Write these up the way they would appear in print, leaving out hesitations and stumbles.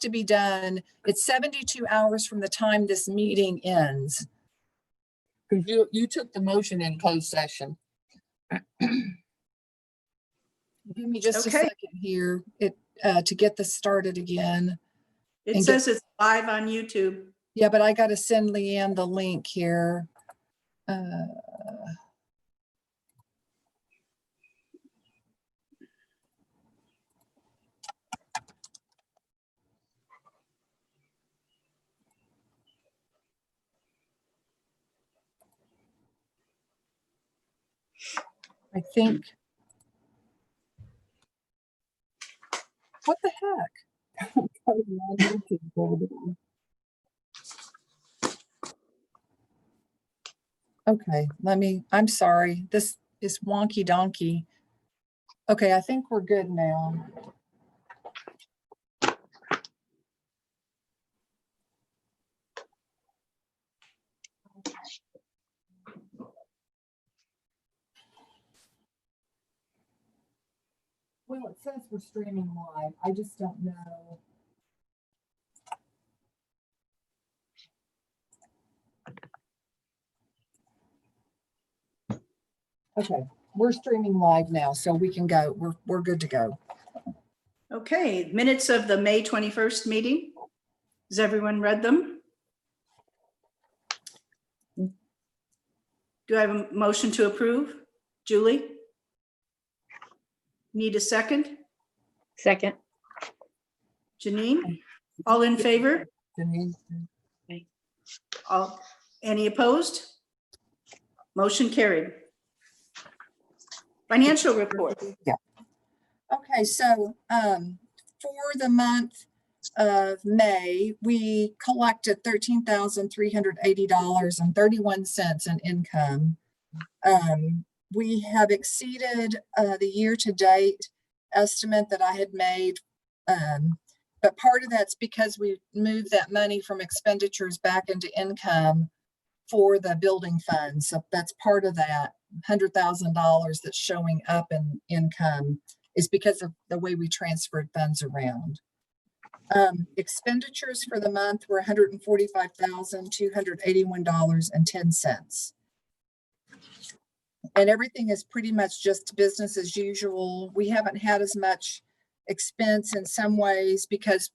to be done. It's 72 hours from the time this meeting ends. Because you took the motion in closed session. Give me just a Okay. second here to get this started again. It says it's live on YouTube. Yeah, but I got to send Leanne the link here. I think. What the heck? Okay, I'm sorry. This is wonky donkey. Okay, I think we're good now. Well, it says we're streaming live. I just don't know. Okay, we're streaming live now, so we can go. We're good to go. Okay, minutes of the May 21st meeting. Has everyone read them? Do I have a motion to approve? Julie? Need a second? Second. Janine? All in favor? Denise? All, any opposed? Motion carried. Financial report. Yeah. Okay, so for the month of May, we collected $13,380.31 in income. We have exceeded the year-to-date estimate that I had made, but part of that's because we moved that money from expenditures back into income for the building fund. So that's part of that $100,000 that's showing up in income is because of the way we transferred funds around. Expenditures for the month were $145,281.10. And everything is pretty much just business as usual. We haven't had as much expense in some ways because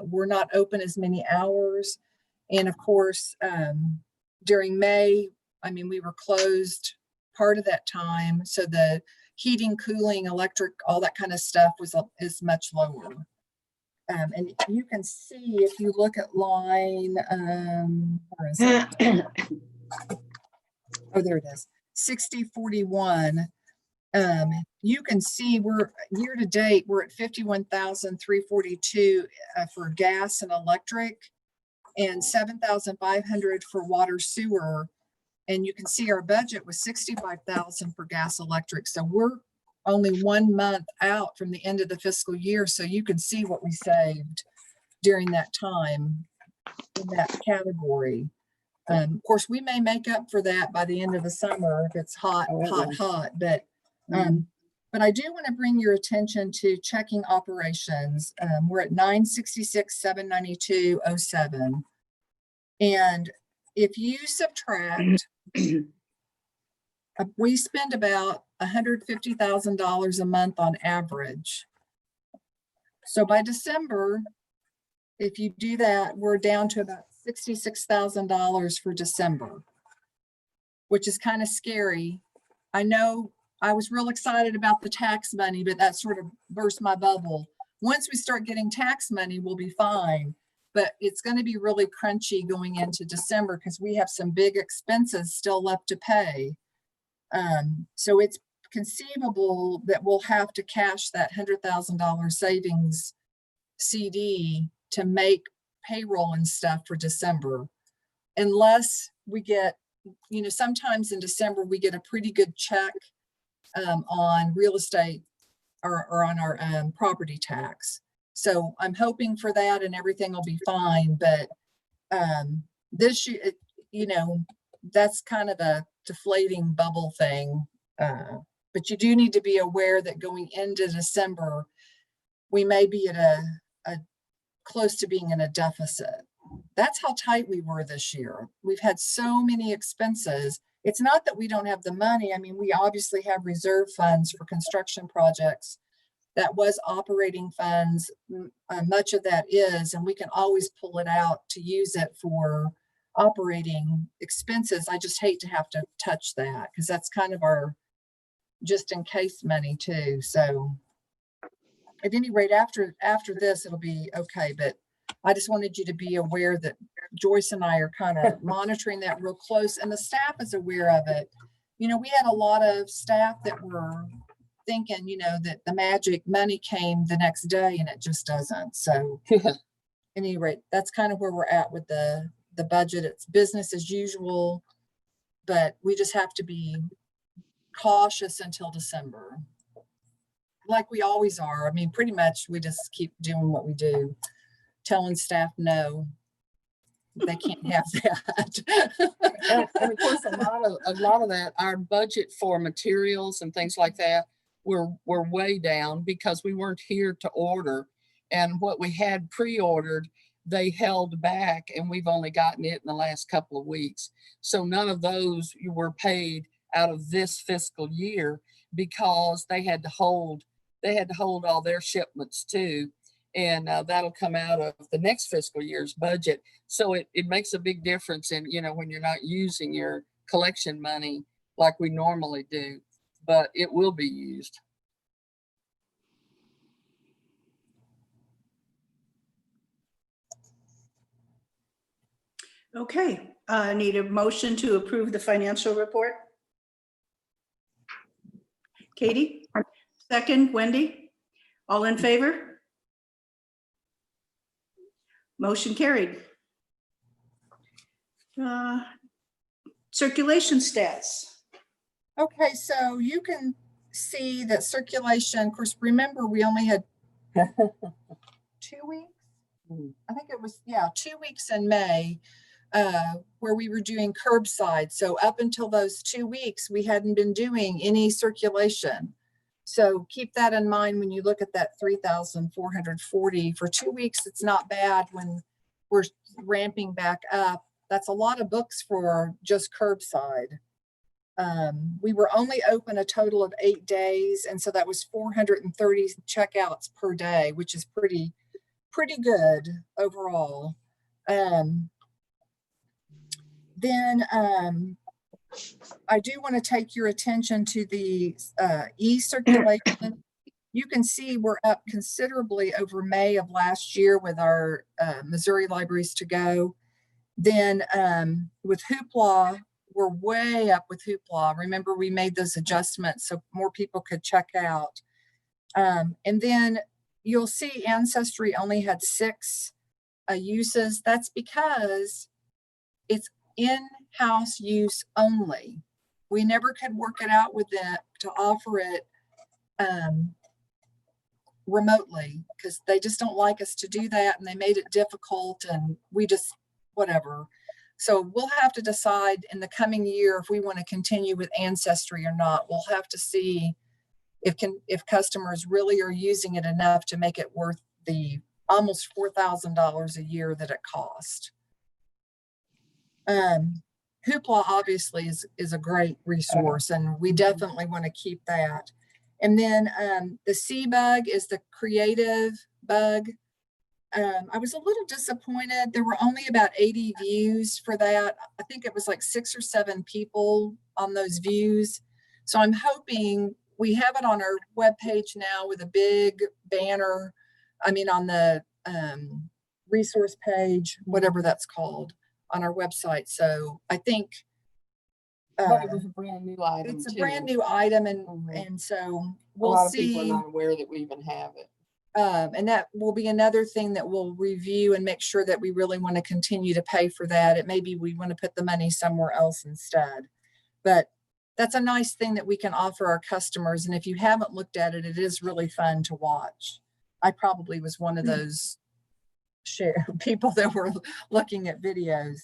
we're not open as many hours. And of course, during May, I mean, we were closed part of that time. So the heating, cooling, electric, all that kind of stuff is much lower. And you can see if you look at line, where is it? Oh, there it is, 6041. You can see we're year to date, we're at 51,342 for gas and electric and 7,500 for water sewer. And you can see our budget was 65,000 for gas electric. So we're only 1 month out from the end of the fiscal year. So you can see what we saved during that time in that category. Of course, we may make up for that by the end of the summer if it's hot, hot. But I do want to bring your attention to checking operations. We're at 966,792.07. And if you subtract, we spend about $150,000 a month on average. So by December, if you do that, we're down to about $66,000 for December, which is kind of scary. I know I was real excited about the tax money, but that sort of burst my bubble. Once we start getting tax money, we'll be fine. But it's going to be really crunchy going into December because we have some big expenses still left to pay. So it's conceivable that we'll have to cash that $100,000 savings CD to make payroll and stuff for December, unless we get, sometimes in December we get a pretty good check on real estate or on our property tax. So I'm hoping for that and everything will be fine. But this year, that's kind of a deflating bubble thing. But you do need to be aware that going into December, we may be at a close to being in a deficit. That's how tight we were this year. We've had so many expenses. It's not that we don't have the money. I mean, we obviously have reserve funds for construction projects. That was operating funds. Much of that is, and we can always pull it out to use it for operating expenses. I just hate to have to touch that because that's kind of our just in case money too. So at any rate, after this, it'll be okay. But I just wanted you to be aware that Joyce and I are kind of monitoring that real close, and the staff is aware of it. You know, we had a lot of staff that were thinking, you know, that the magic money came the next day, and it just doesn't. So at any rate, that's kind of where we're at with the budget. It's business as usual, but we just have to be cautious until December, like we always are. I mean, pretty much we just keep doing what we do, telling staff no, they can't have that. And of course, a lot of that, our budget for materials and things like that were way down because we weren't here to order. And what we had pre-ordered, they held back, and we've only gotten it in the last couple of weeks. So none of those were paid out of this fiscal year because they had to hold all their shipments too. And that'll come out of the next fiscal year's budget. So it makes a big difference in, you know, when you're not using your collection money like we normally do, but it will be used. Okay, need a motion to approve the financial report. Katie, second, Wendy, all in favor? Motion carried. Circulation stats. Okay, so you can see that circulation, of course, remember we only had 2 weeks. I think it was, 2 weeks in May where we were doing curbside. So up until those 2 weeks, we hadn't been doing any circulation. So keep that in mind when you look at that 3,440 for 2 weeks. It's not bad when we're ramping back up. That's a lot of books for just curbside. We were only open a total of 8 days. And so that was 430 checkouts per day, which is pretty good overall. Then I do want to take your attention to the e-circulation. You can see we're up considerably over May of last year with our Missouri Libraries to Go. Then with Hoopla, we're way up with Hoopla. Remember, we made those adjustments so more people could check out. And then you'll see Ancestry only had 6 uses. That's because it's in-house use only. We never could work it out with them to offer it remotely because they just don't like us to do that, and they made it difficult, and we just whatever. So we'll have to decide in the coming year if we want to continue with Ancestry or not. We'll have to see if customers really are using it enough to make it worth the almost $4,000 a year that it cost. Hoopla obviously is a great resource, and we definitely want to keep that. And then the C-Bug is the creative bug. I was a little disappointed. There were only about 80 views for that. I think it was like 6 or 7 people on those views. So I'm hoping we have it on our webpage now with a big banner. I mean, on the resource page, whatever that's called, on our website. So I think But it was a brand new item. it's a too. brand new item, and and so we'll see. People are not aware that we even have it. And that will be another thing that we'll review and make sure that we really want to continue to pay for that. It maybe we want to put the money somewhere else instead. But that's a nice thing that we can offer our customers. And if you haven't looked at it, it is really fun to watch. I probably was one of those people that were looking at videos.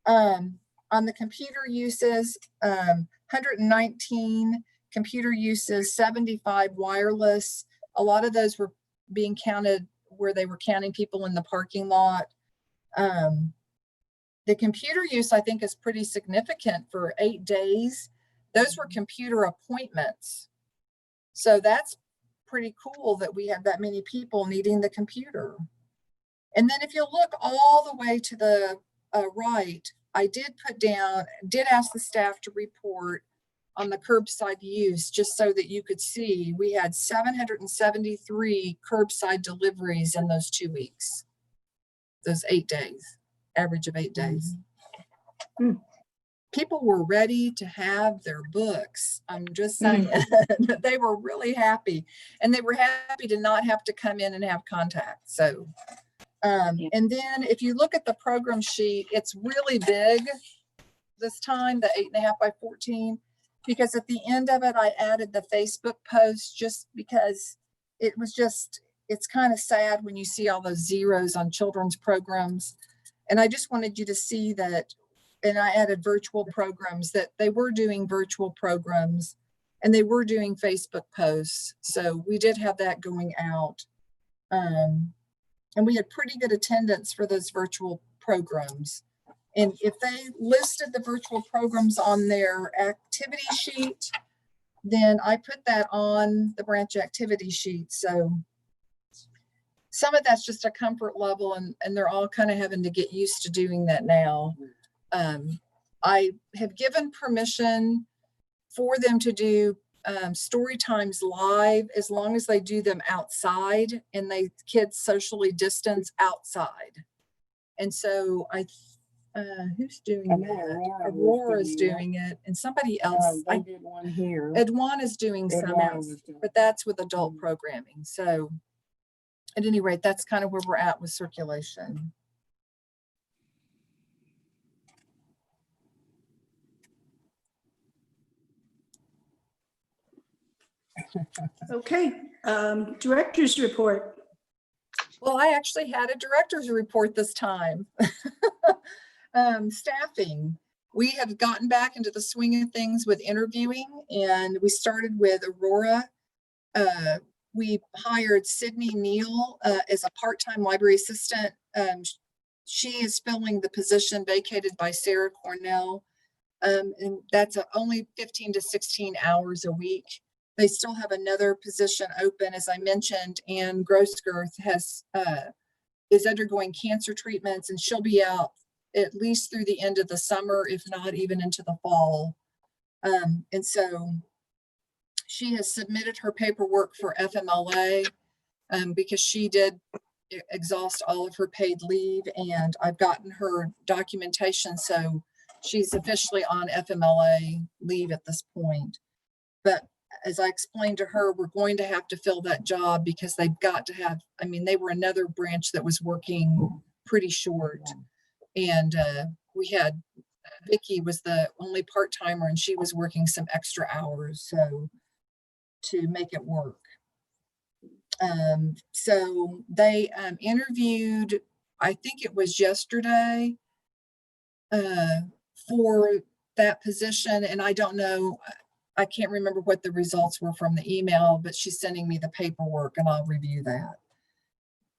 On the computer uses, 119 computer uses, 75 wireless. A lot of those were being counted where they were counting people in the parking lot. The computer use, I think, is pretty significant for 8 days. Those were computer appointments. So that's pretty cool that we have that many people needing the computer. And then if you look all the way to the right, I did ask the staff to report on the curbside use, just so that you could see we had 773 curbside deliveries in those 2 weeks, those 8 days, average of 8 days. Mm. People were ready to have their books. I'm just saying, they were really happy, and they were happy to not have to come in and have contact. So, and then if you look at the program sheet, it's really big this time, the 8.5 by 14, because at the end of it, I added the Facebook post just because it's kind of sad when you see all those zeros on children's programs. And I just wanted you to see that. And I added virtual programs, that they were doing virtual programs and they were doing Facebook posts. So we did have that going out. And we had pretty good attendance for those virtual programs. And if they listed the virtual programs on their activity sheet, then I put that on the branch activity sheet. So some of that's just a comfort level, and they're all kind of having to get used to doing that now. I have given permission for them to do story times live, as long as they do them outside and kids socially distance outside. And so who's doing that? Aurora's doing it, and somebody else. I did one here. Edwan is doing some else, but that's with adult programming. So at any rate, that's kind of where we're at with circulation. Okay, director's report. Well, I actually had a director's report this time. Staffing. We have gotten back into the swing of things with interviewing, and we started with Aurora. We hired Sydney Neal as a part-time library assistant. She is filling the position vacated by Sarah Cornell. And that's only 15 to 16 hours a week. They still have another position open, as I mentioned, and Grosskirth is undergoing cancer treatments, and she'll be out at least through the end of the summer, if not even into the fall. And so she has submitted her paperwork for FMLA because she did exhaust all of her paid leave, and I've gotten her documentation, so she's officially on FMLA leave at this point. But as I explained to her, we're going to have to fill that job because they've got to have, they were another branch that was working pretty short. And we had, Vicky was the only part-timer, and she was working some extra hours, so to make it work. So they interviewed, I think it was yesterday, for that position. And I don't know, I can't remember what the results were from the email, but she's sending me the paperwork and I'll review that.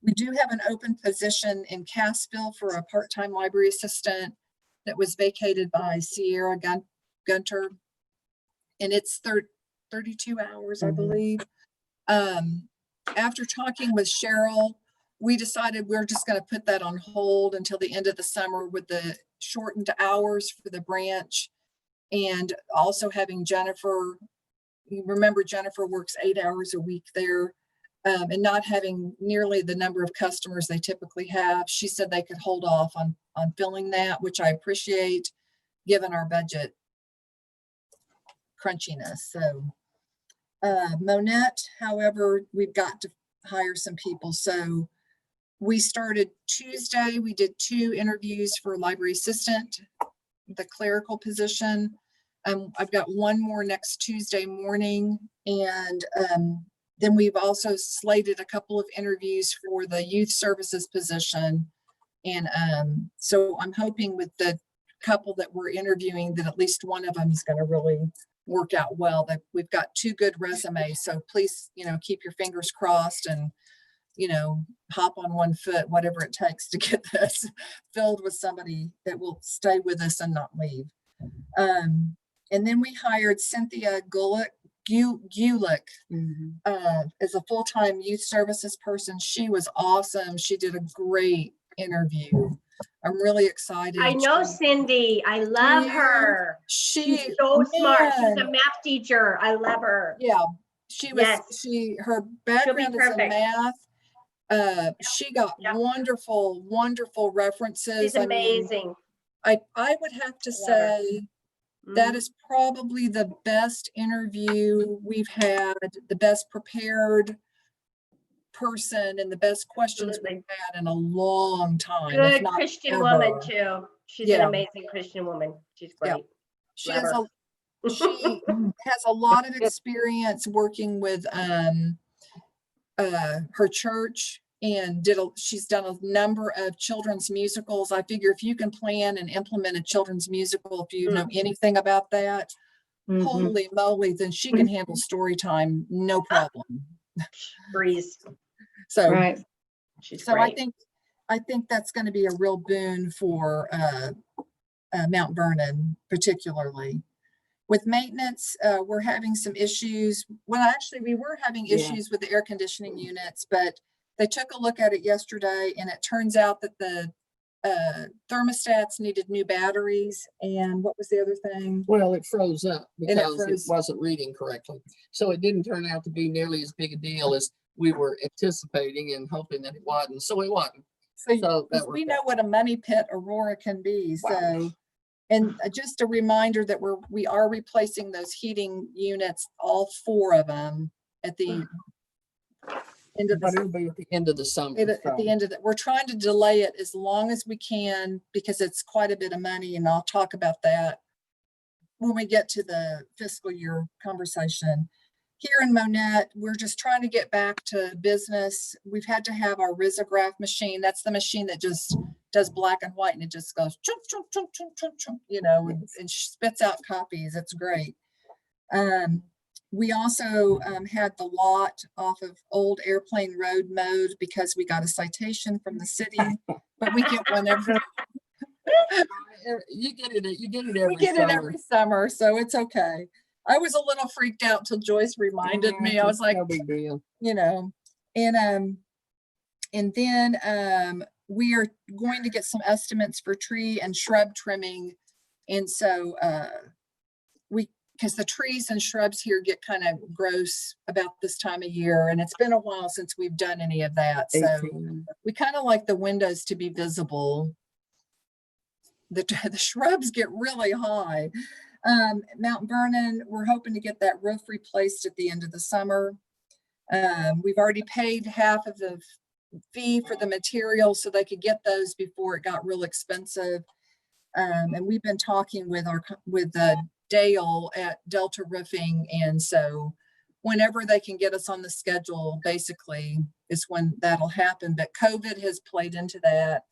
We do have an open position in Cassville for a part-time library assistant that was vacated by Sierra Gunter. And it's 32 hours, I believe. After talking with Cheryl, we decided we're just going to put that on hold until the end of the summer with the shortened hours for the branch. And also having Jennifer, you remember Jennifer works 8 hours a week there, and not having nearly the number of customers they typically have. She said they could hold off on filling that, which I appreciate given our budget crunchiness. So Monette, however, we've got to hire some people. So we started Tuesday. We did 2 interviews for library assistant, the clerical position. I've got one more next Tuesday morning. And then we've also slated a couple of interviews for the youth services position. And so I'm hoping with the couple that we're interviewing that at least one of them is going to really work out well. That we've got 2 good resumes. So please, keep your fingers crossed and hop on one foot, whatever it takes to get this filled with somebody that will stay with us and not leave. And then we hired Cynthia Gulick as a full-time youth services person. She was awesome. She did a great interview. I'm really excited. I know Cindy. I love her. She's so smart. She's a math teacher. I love her. Yeah, she was. Yes. Her background is in perfect. math. She got wonderful references. She's amazing. I would have to say that is probably the best interview we've had, the best prepared person and the best questions we've had in a long time. Good Christian woman too. She's an amazing Christian woman. She's great. She has a lot of experience working with her church, and she's done a number of children's musicals. I figure if you can plan and implement a children's musical, if you know anything about that, holy moly, then she can handle story time, no problem. Breeze. So, She's so great. I think that's going to be a real boon for Mount Vernon, particularly. With maintenance, we're having some issues. Well, actually, we were having issues with the air conditioning units, but they took a look at it yesterday, and it turns out that the thermostats needed new batteries. And what was the other thing? Well, it froze up because it froze. wasn't reading correctly. So it didn't turn out to be nearly as big a deal as we were anticipating and hoping that it wasn't. So it wasn't. So that we know what a money pit Aurora can be. Wow. So, and just a reminder that we are replacing those heating units, all 4 of them, at the end of But it'll be at the end of the summer. at the end of it. We're trying to delay it as long as we can because it's quite a bit of money, and I'll talk about that when we get to the fiscal year conversation. Here in Monette, we're just trying to get back to business. We've had to have our risograph machine. That's the machine that just does black and white, and it just goes chunk, chunk, chunk, chunk, chunk, chunk, and spits out copies. It's great. We also had the lot off of Old Airplane Road mowed because we got a citation from the city, but we get one every. You get it every summer, so it's okay. I was a little freaked out till Joyce reminded me. I was like, no big deal. And then we are going to get some estimates for tree and shrub trimming. And so because the trees and shrubs here get kind of gross about this time of year, and it's been a while since we've done any of that. So we kind of like the windows to be visible. The shrubs get really high. Mount Vernon, we're hoping to get that roof replaced at the end of the summer. We've already paid half of the fee for the materials so they could get those before it got real expensive. And we've been talking with Dale at Delta Roofing, and so whenever they can get us on the schedule, basically is when that'll happen. But COVID has played into that,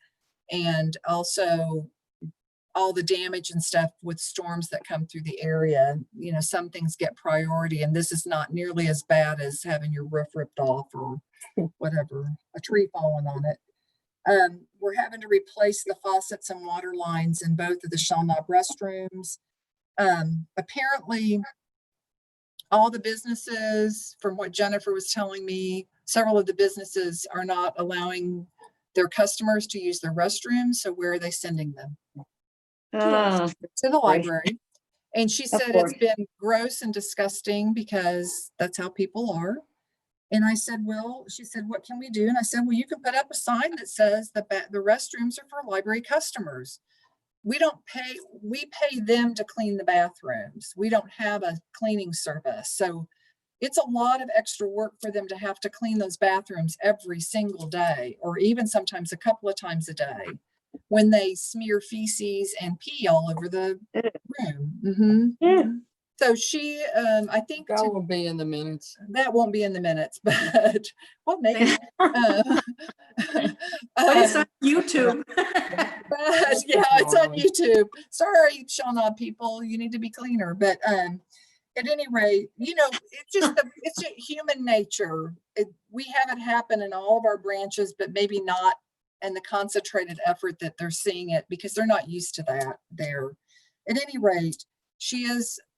and also all the damage and stuff with storms that come through the area. Some things get priority, and this is not nearly as bad as having your roof ripped off or whatever, a tree falling on it. We're having to replace the faucets and water lines in both of the Shawnob restrooms. Apparently, all the businesses, from what Jennifer was telling me, several of the businesses are not allowing their customers to use their restrooms. So where are they sending them? To the library. And she said it's been gross and disgusting because that's how people are. And I said, well, she said, what can we do? And I said, well, you can put up a sign that says the restrooms are for library customers. We pay them to clean the bathrooms. We don't have a cleaning service. So it's a lot of extra work for them to have to clean those bathrooms every single day, or even sometimes a couple of times a day, when they smear feces and pee all over the room. So she, I think that won't be in the minutes. That won't be in the minutes, but well, maybe. But it's on YouTube. But yeah, it's on YouTube. Sorry, Shawnob people, you need to be cleaner. But At any rate, it's just, it's just human nature. We have it happen in all of our branches, but maybe not in the concentrated effort that they're seeing it because they're not used to that there. At any rate,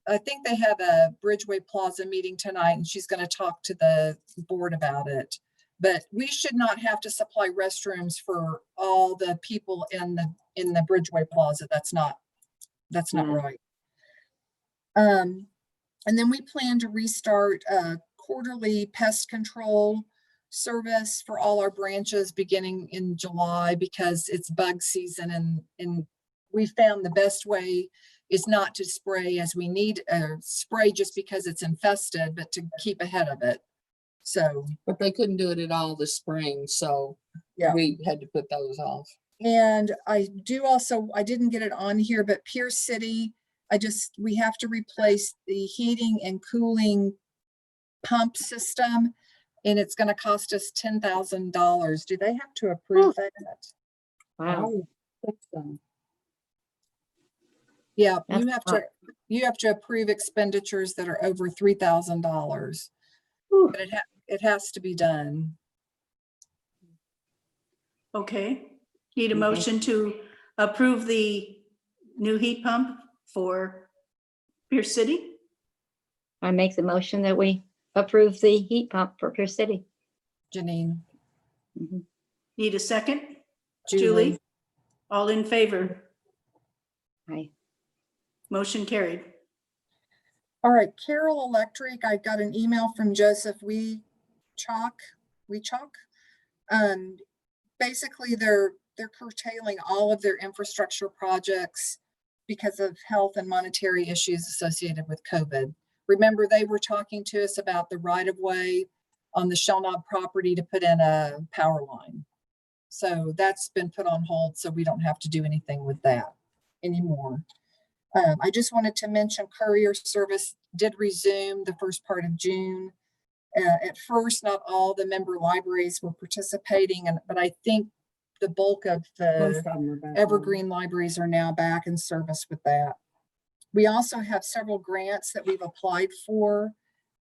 I think they have a Bridgeway Plaza meeting tonight and she's going to talk to the board about it. But we should not have to supply restrooms for all the people in the Bridgeway Plaza. That's not right. And then we plan to restart a quarterly pest control service for all our branches beginning in July because it's bug season and we found the best way is not to spray as we need spray just because it's infested, but to keep ahead of it. So, But they couldn't do it at all this spring, so yeah. we had to put those off. And I didn't get it on here, but Pierce City, we have to replace the heating and cooling pump system and it's going to cost us $10,000. Do they have to approve that? Wow. Oh, that's done. Yeah, That's you have to approve expenditures that are over $3,000. Whew. But it has to be done. Okay, need a Okay. motion to approve the new heat pump for Pierce City? I make the motion that we approve the heat pump for Pierce City. Janine, Mhm. Need a second? Julie. Julie? All in favor? Aye. Motion carried. All right, Carroll Electric, I got an email from Joseph Weechok. Basically they're curtailing all of their infrastructure projects because of health and monetary issues associated with COVID. Remember, they were talking to us about the right of way on the Shellknob property to put in a power line. So that's been put on hold, so we don't have to do anything with that anymore. I just wanted to mention courier service did resume the first part of June. At first, not all the member libraries were participating, but I think the bulk of Most the of them are back on. Evergreen libraries are now back in service with that. We also have several grants that we've applied for.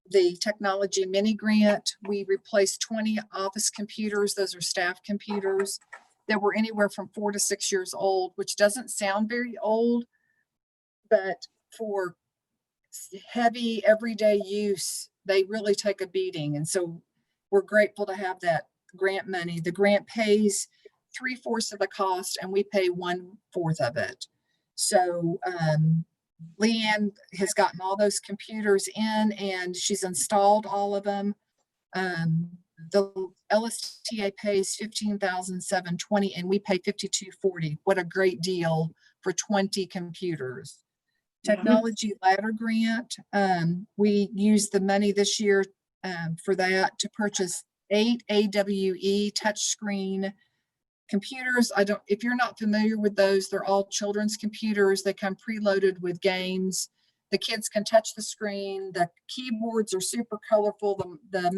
The technology mini grant, we replaced 20 office computers. Those are staff computers that were anywhere from 4 to 6 years old, which doesn't sound very old, but for heavy everyday use, they really take a beating. And so we're grateful to have that grant money. The grant pays 3/4 of the cost and we pay 1/4 of it. So Leanne has gotten all those computers in and she's installed all of them. The LSTA pays $15,720 and we pay $52.40. What a great deal for 20 computers. Technology ladder grant. We used the money this year for that to purchase 8 AWE touchscreen computers. If you're not familiar with those, they're all children's computers. They come preloaded with games. The kids can touch the screen. The keyboards are super colorful. The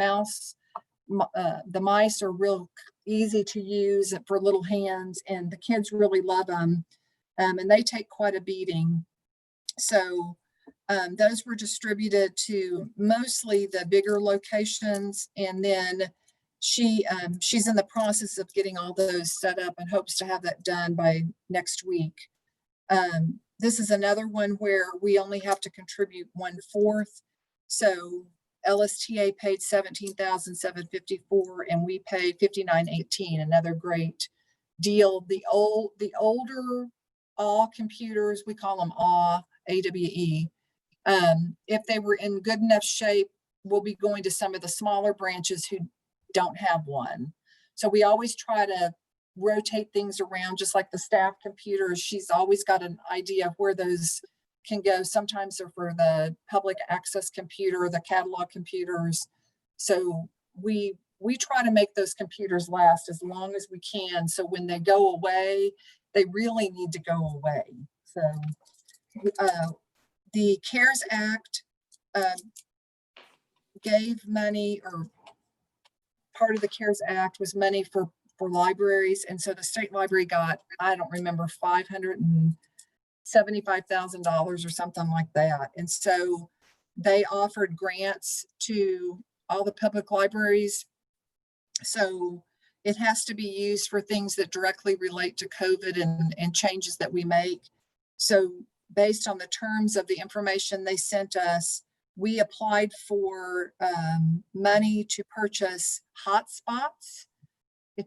mice are real easy to use for little hands, and the kids really love them. And they take quite a beating. So those were distributed to mostly the bigger locations, and then she's in the process of getting all those set up and hopes to have that done by next week. This is another one where we only have to contribute 1/4. So LSTA paid $17,754 and we pay $59.18. Another great deal. The older AWE computers, we call them AWE. If they were in good enough shape, we'll be going to some of the smaller branches who don't have one. So we always try to rotate things around, just like the staff computers. She's always got an idea of where those can go. Sometimes they're for the public access computer, the catalog computers. So we try to make those computers last as long as we can. So when they go away, they really need to go away. So the CARES Act gave money, or part of the CARES Act was money for libraries. And so the state library got, I don't remember, $575,000 or something like that. And so they offered grants to all the public libraries. So it has to be used for things that directly relate to COVID and changes that we make. So based on the terms of the information they sent us, we applied for money to purchase hotspots.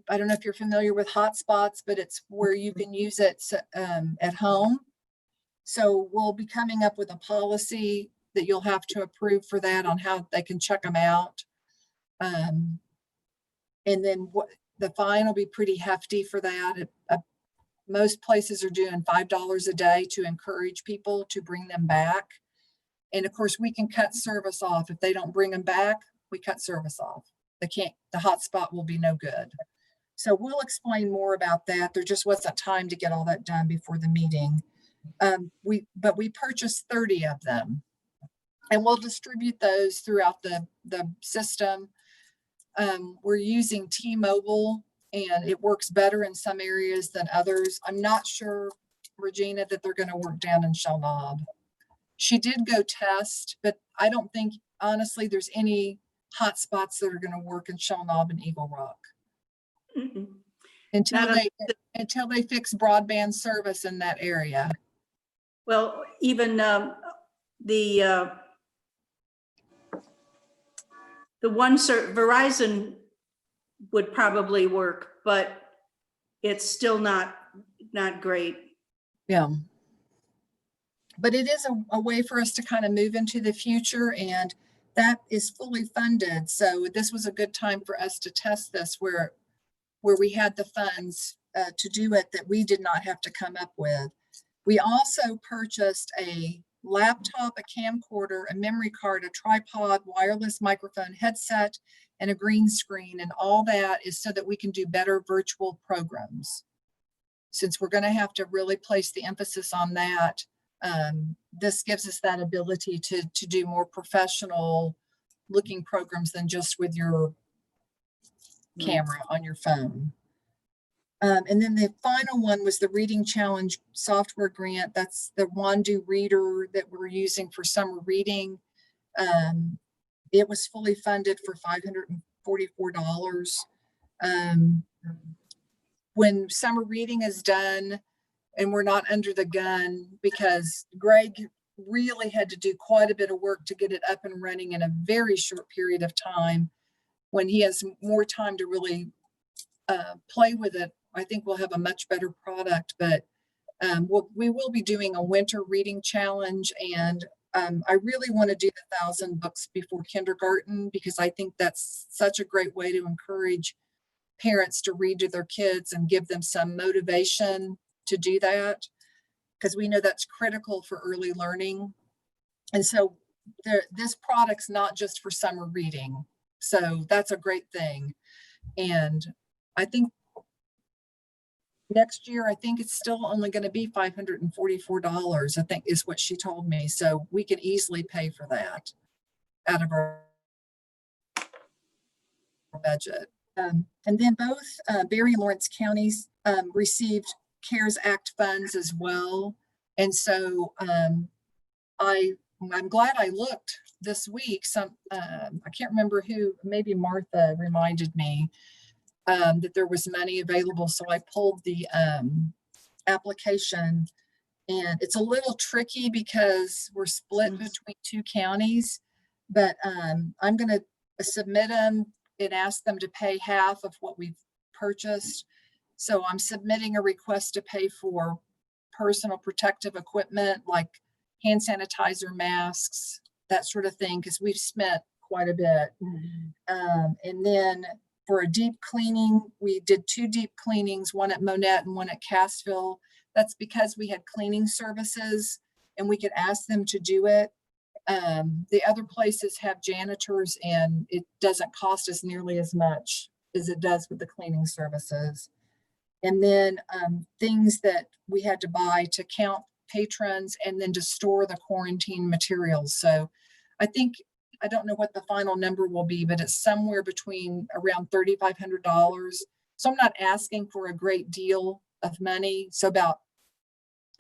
I don't know if you're familiar with hotspots, but it's where you can use it at home. So we'll be coming up with a policy that you'll have to approve for that on how they can check them out. And then the fine will be pretty hefty for that. Most places are doing $5 a day to encourage people to bring them back. And of course, we can cut service off. If they don't bring them back, we cut service off. The hotspot will be no good. So we'll explain more about that. There just wasn't time to get all that done before the meeting. But we purchased 30 of them, and we'll distribute those throughout the system. We're using T-Mobile, and it works better in some areas than others. I'm not sure, Regina, that they're going to work down in Shell Knob. She did go test, but I don't think, honestly, there's any hotspots that are going to work in Shell Knob and Eagle Rock until they fix broadband service in that area. Well, even the Verizon would probably work, but it's still not great. Yeah. But it is a way for us to kind of move into the future, and that is fully funded. So this was a good time for us to test this where we had the funds to do it that we did not have to come up with. We also purchased a laptop, a camcorder, a memory card, a tripod, wireless microphone headset, and a green screen. And all that is so that we can do better virtual programs. Since we're going to have to really place the emphasis on that, this gives us that ability to do more professional looking programs than just with your camera on your phone. And then the final one was the Reading Challenge software grant. That's the Wandu reader that we're using for summer reading. It was fully funded for $544. When summer reading is done and we're not under the gun, because Greg really had to do quite a bit of work to get it up and running in a very short period of time. When he has more time to really play with it, I think we'll have a much better product. But we will be doing a winter reading challenge, and I really want to do the 1,000 books before kindergarten, because I think that's such a great way to encourage parents to read to their kids and give them some motivation to do that, because we know that's critical for early learning. And so this product's not just for summer reading. So that's a great thing. And I think next year, I think it's still only going to be $544, I think is what she told me. So we can easily pay for that out of our budget. And then both Berry and Lawrence counties received CARES Act funds as well. And so I'm glad I looked this week. I can't remember who, maybe Martha reminded me that there was money available. So I pulled the application, and it's a little tricky because we're split between two counties, but I'm going to submit them and ask them to pay half of what we've purchased. So I'm submitting a request to pay for personal protective equipment like hand sanitizer, masks, that sort of thing, because we've spent quite a bit. And then for a deep cleaning, we did 2 deep cleanings, one at Monette and one at Cassville. That's because we had cleaning services and we could ask them to do it. The other places have janitors, and it doesn't cost us nearly as much as it does with the cleaning services. And then things that we had to buy to count patrons and then to store the quarantine materials. So I think, I don't know what the final number will be, but it's somewhere between around $3,500. So I'm not asking for a great deal of money. So about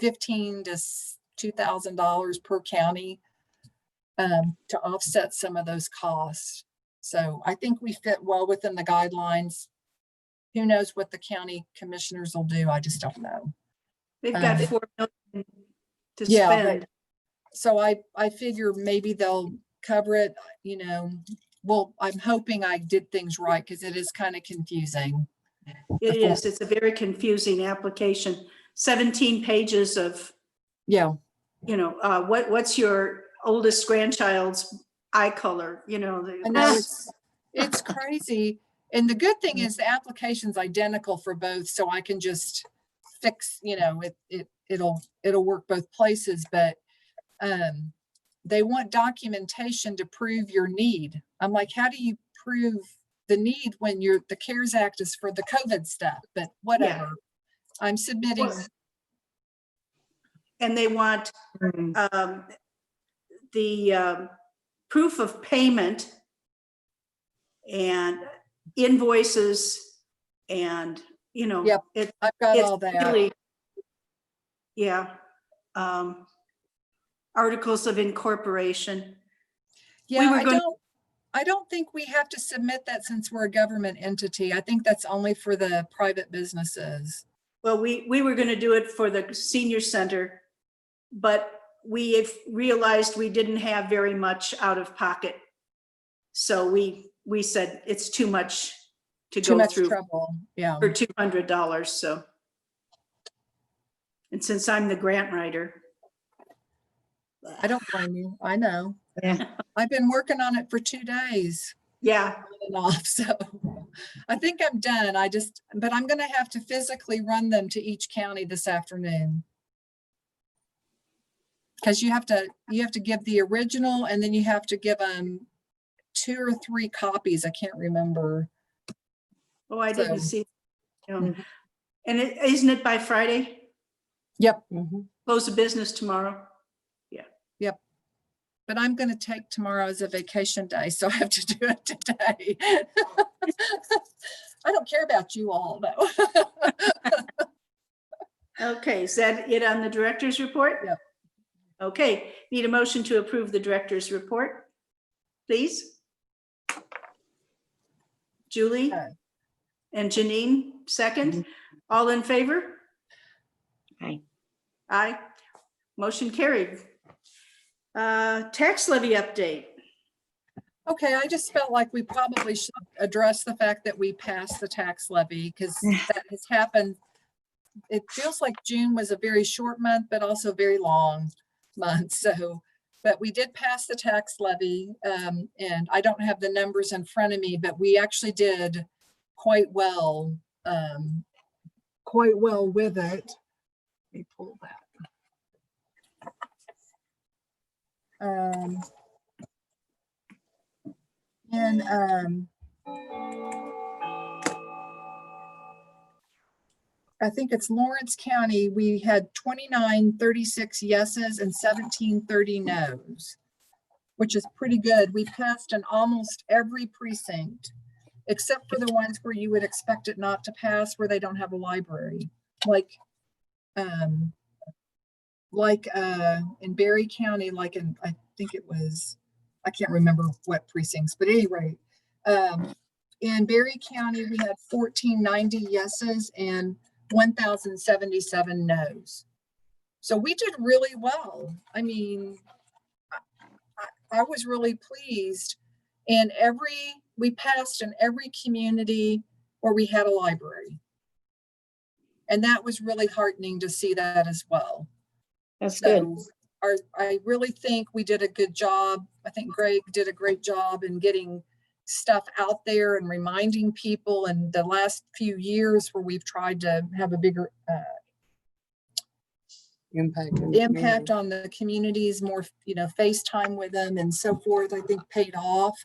$1,500 to $2,000 per county. to offset some of those costs. So I think we fit well within the guidelines. Who knows what the county commissioners will do? I just don't know. They've got Um, 4 million to yeah, but- spend. So I figure maybe they'll cover it, you know. Well, I'm hoping I did things right because it is kind of confusing. It before- is, it's a very confusing application. 17 pages of, Yeah, you know, what's your oldest grandchild's eye color, you know? I know it's crazy. And the good thing is the application's identical for both, so I can just fix, you know, it'll work both places, but they want documentation to prove your need. I'm like, how do you prove the need when the CARES Act is for the COVID stuff? But whatever. I'm submitting. Well, and they want the proof of payment and invoices and, you know. Yep, I've got it's all that. really- Yeah. Articles of incorporation. Yeah, were gonna- I don't think we have to submit that since we're a government entity. I think that's only for the private businesses. Well, we were going to do it for the senior center, but we realized we didn't have very much out of pocket. So we said it's too much to Too go much through trouble. Yeah. for $200. So, and since I'm the grant writer, I don't blame you. I know. Yeah. I've been working on it for 2 days yeah, on and off. So I think I'm done. But I'm going to have to physically run them to each county this afternoon. Because you have to give the original and then you have to give them 2 or 3 copies. I can't remember. oh, I didn't So- see. You know. Mhm. And isn't it by Friday? Yep. Close of business tomorrow. But I'm going to take tomorrow as a vacation day, so I have to do it today. I don't care about you all, though. Okay, is that it on the director's report? Yep. Okay, need a motion to approve the director's report, please? Julie Okay. and Janine, second. All in favor? Aye. Aye. Motion carried. Tax levy update. Okay, I just felt like we probably should address the fact that we passed the tax levy because that has happened. It feels like June was a very short month, but also a very long month. So, but we did pass the tax levy, and I don't have the numbers in front of me, but we actually did quite well with it. Let me pull that. I think it's Lawrence County, we had 2936 yeses and 1730 nos, which is pretty good. We passed in almost every precinct, except for the ones where you would expect it not to pass, where they don't have a library, like in Berry County, like in, I think it was, I can't remember what precincts, but at any rate, in Berry County, we had 1490 yeses and 1077 no's. So we did really well. I mean, I was really pleased. And we passed in every community where we had a library. And that was really heartening to see that as well. That's good. So I really think we did a good job. I think Greg did a great job in getting stuff out there and reminding people in the last few years where we've tried to have a bigger impact on the communities, more, FaceTime with them and so forth, I think paid off.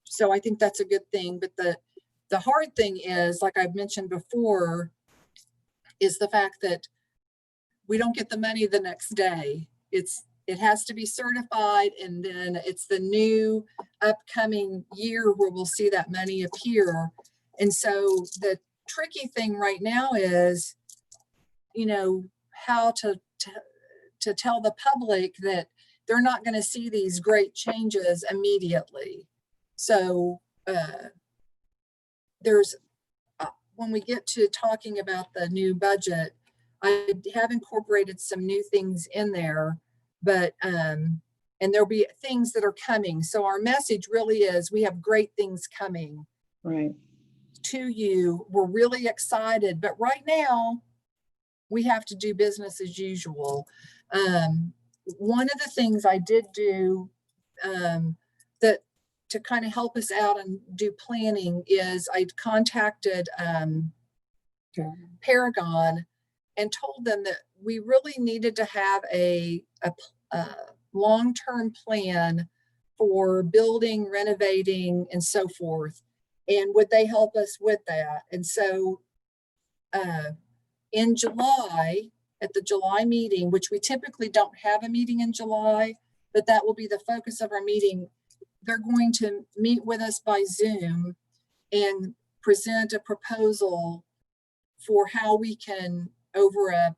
So I think that's a good thing. But the hard thing is, like I've mentioned before, is the fact that we don't get the money the next day. It has to be certified, and then it's the new upcoming year where we'll see that money appear. And so the tricky thing right now is, how to tell the public that they're not going to see these great changes immediately. So there's, when we get to talking about the new budget, I have incorporated some new things in there, but, and there'll be things that are coming. So our message really is we have great things coming Right. to you. We're really excited, but right now we have to do business as usual. One of the things I did do that to kind of help us out and do planning is I contacted Paragon and told them that we really needed to have a long-term plan for building, renovating, and so forth. And would they help us with that? And so in July, at the July meeting, which we typically don't have a meeting in July, but that will be the focus of our meeting, they're going to meet with us by Zoom and present a proposal for how we can, over a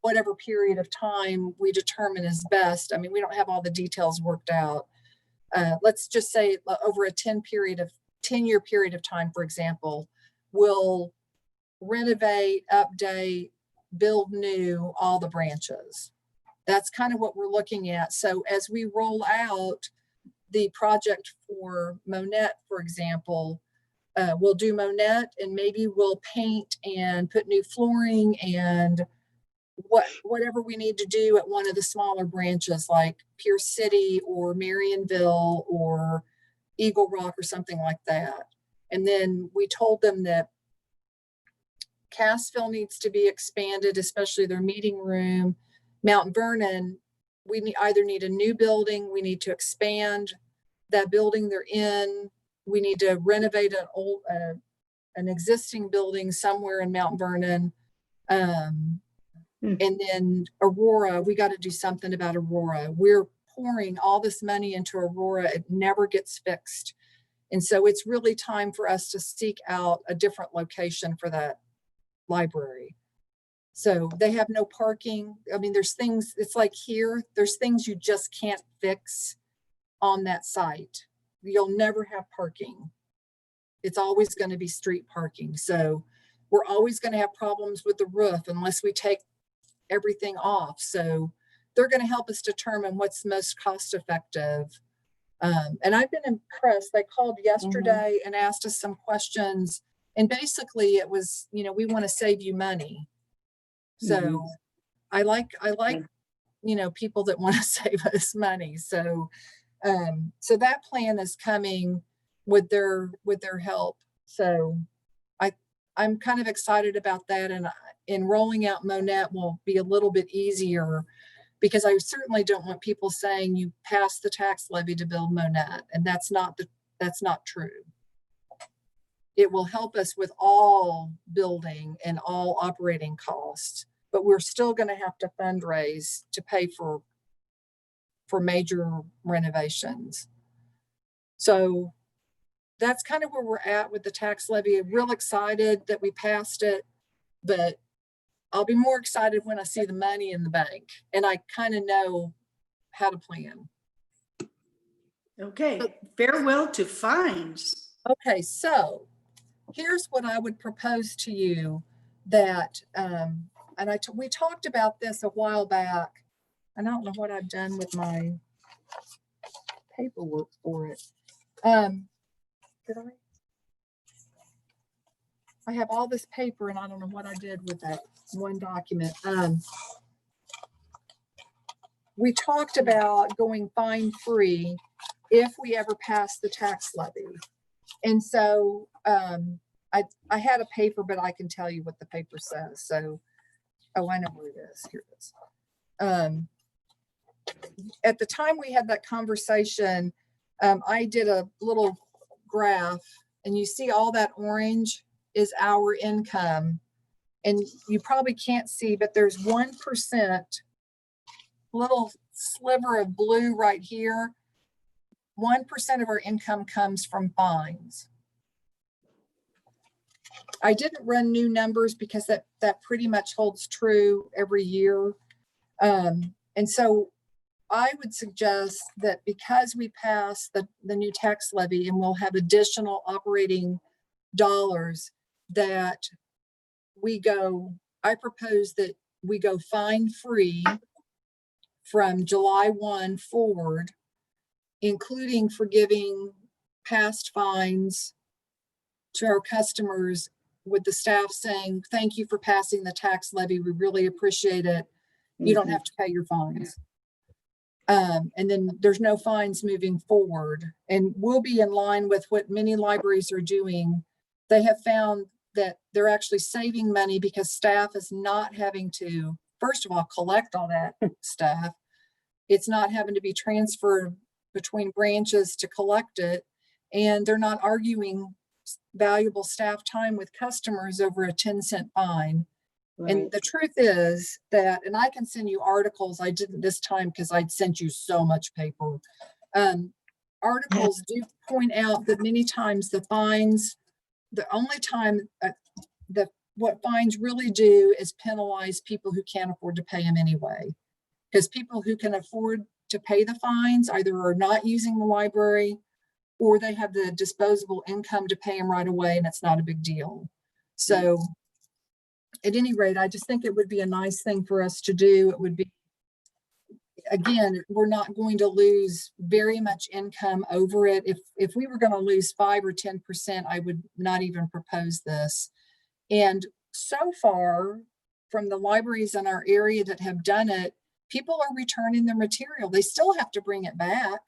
whatever period of time we determine is best. I mean, we don't have all the details worked out. Let's just say over a 10-year period of time, for example, we'll renovate, update, build new, all the branches. That's kind of what we're looking at. So as we roll out the project for Monette, for example, we'll do Monette and maybe we'll paint and put new flooring and whatever we need to do at one of the smaller branches like Pierce City or Marionville or Eagle Rock or something like that. And then we told them that Cassville needs to be expanded, especially their meeting room. Mount Vernon, we either need a new building, we need to expand that building they're in, we need to renovate an existing building somewhere in Mount Vernon. And then Aurora, we got to do something about Aurora. We're pouring all this money into Aurora, it never gets fixed. And so it's really time for us to seek out a different location for that library. So they have no parking. I mean, there's things, it's like here, there's things you just can't fix on that site. You'll never have parking. It's always going to be street parking. So we're always going to have problems with the roof unless we take everything off. So they're going to help us determine what's most cost effective. And I've been impressed. They called yesterday and asked us some questions. And basically it was, you know, we want to save you money. So I like, you know, people that want to save us money. So, so that plan is coming with their help. So I'm kind of excited about that. And in rolling out Monette will be a little bit easier because I certainly don't want people saying you passed the tax levy to build Monette. And that's not true. It will help us with all building and all operating costs, but we're still going to have to fundraise to pay for major renovations. So that's kind of where we're at with the tax levy. I'm real excited that we passed it, but I'll be more excited when I see the money in the bank and I kind of know how to plan. Okay, farewell to fines. Okay, so here's what I would propose to you that, and we talked about this a while back. I don't know what I've done with my paperwork for it. Did I have all this paper and I don't know what I did with that one document. We talked about going fine free if we ever pass the tax levy. And so I had a paper, but I can tell you what the paper says. So, oh, I know where it is. Here it is. At the time we had that conversation, I did a little graph and you see all that orange is our income. And you probably can't see, but there's 1% little sliver of blue right here. 1% of our income comes from fines. I didn't run new numbers because that pretty much holds true every year. And so I would suggest that because we passed the new tax levy and we'll have additional operating dollars, that I propose that we go fine free from July 1 forward, including forgiving past fines to our customers, with the staff saying, thank you for passing the tax levy. We really appreciate it. You don't have to pay your fines. And then there's no fines moving forward. And we'll be in line with what many libraries are doing. They have found that they're actually saving money because staff is not having to, first of all, collect all that stuff. It's not having to be transferred between branches to collect it. And they're not arguing valuable staff time with customers over a 10-cent fine. And Right. the truth is that, and I can send you articles, I didn't this time because I'd sent you so much paper. Articles do point out that many times the fines, the only time what fines really do is penalize people who can't afford to pay them anyway. Because people who can afford to pay the fines either are not using the library or they have the disposable income to pay them right away, and it's not a big deal. So at any rate, I just think it would be a nice thing for us to do. It would be, again, we're not going to lose very much income over it. If we were going to lose 5 or 10%, I would not even propose this. And so far, from the libraries in our area that have done it, people are returning their material. They still have to bring it back.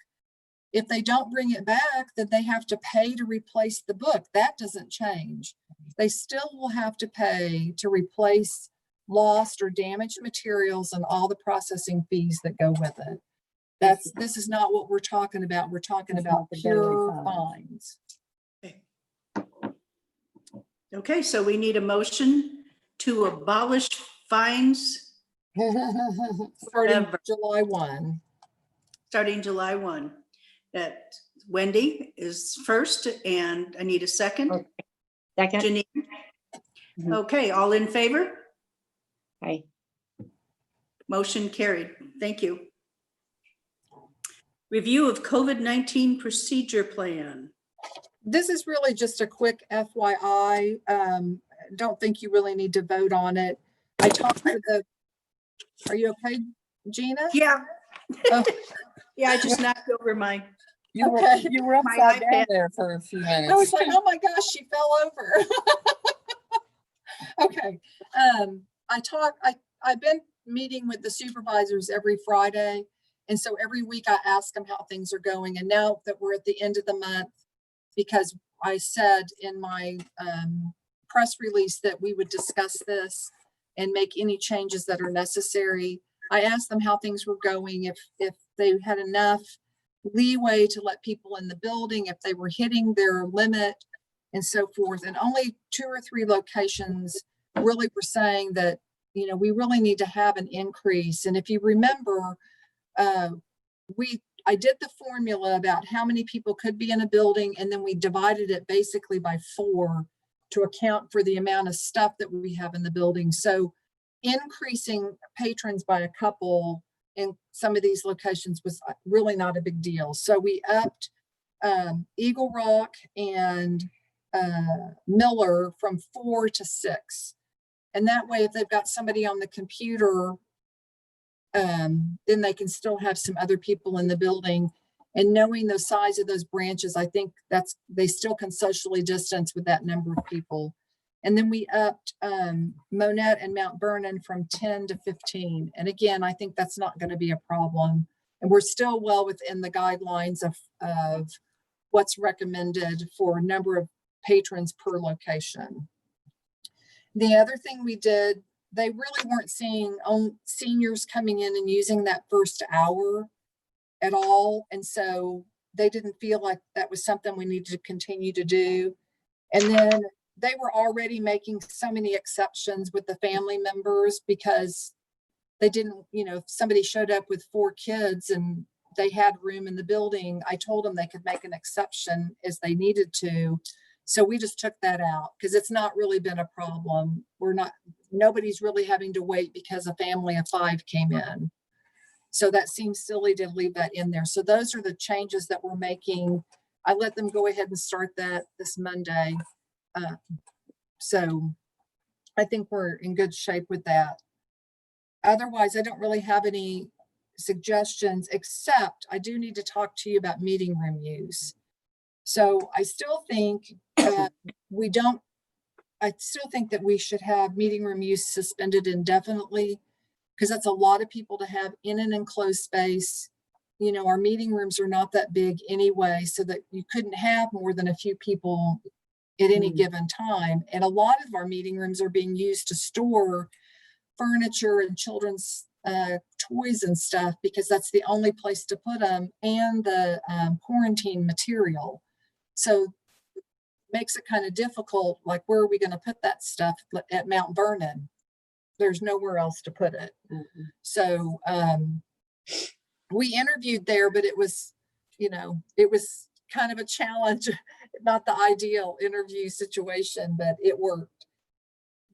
If they don't bring it back, then they have to pay to replace the book. That doesn't change. They still will have to pay to replace lost or damaged materials and all the processing fees that go with it. This is not what we're talking about. We're talking about pure fines. Okay, so we need a motion to abolish fines Starting Forever. July 1. starting July 1. That Wendy is first, and I need a second. Okay. Second. Janine? Mhm. Okay, all in favor? Aye. Motion carried. Thank you. Review of COVID-19 procedure plan. This is really just a quick FYI. Don't think you really need to vote on it. I talked to are you okay, Gina? Yeah. Oh. Yeah, I just knocked over my, You were, Okay. you were My upside down iPad. there for a few minutes. I was like, oh my gosh, she fell over. Okay. I've been meeting with the supervisors every Friday. And so every week I ask them how things are going. And now that we're at the end of the month, because I said in my press release that we would discuss this and make any changes that are necessary, I asked them how things were going, if they had enough leeway to let people in the building, if they were hitting their limit and so forth. And only 2 or 3 locations really were saying that, we really need to have an increase. And if you remember, I did the formula about how many people could be in a building, and then we divided it basically by 4 to account for the amount of stuff that we have in the building. So increasing patrons by a couple in some of these locations was really not a big deal. So we upped Eagle Rock and Miller from 4 to 6. And that way, if they've got somebody on the computer, then they can still have some other people in the building. And knowing the size of those branches, I think they still can socially distance with that number of people. And then we upped Monette and Mount Vernon from 10 to 15. And again, I think that's not going to be a problem. And we're still well within the guidelines of what's recommended for number of patrons per location. The other thing we did, they really weren't seeing seniors coming in and using that first hour at all. And so they didn't feel like that was something we needed to continue to do. And then they were already making so many exceptions with the family members because they didn't, if somebody showed up with 4 kids and they had room in the building, I told them they could make an exception as they needed to. So we just took that out because it's not really been a problem. Nobody's really having to wait because a family of 5 came in. So that seems silly to leave that in there. So those are the changes that we're making. I let them go ahead and start that this Monday. So I think we're in good shape with that. Otherwise, I don't really have any suggestions, except I do need to talk to you about meeting room use. So I still think I still think that we should have meeting room use suspended indefinitely, because that's a lot of people to have in an enclosed space. You know, our meeting rooms are not that big anyway, so that you couldn't have more than a few people at any given time. And a lot of our meeting rooms are being used to store furniture and children's toys and stuff, because that's the only place to put them, and the quarantine material. So makes it kind of difficult. Like, where are we going to put that stuff at Mount Vernon? There's nowhere else to put it. So we interviewed there, but it was, you know, it was kind of a challenge, not the ideal interview situation, but it worked.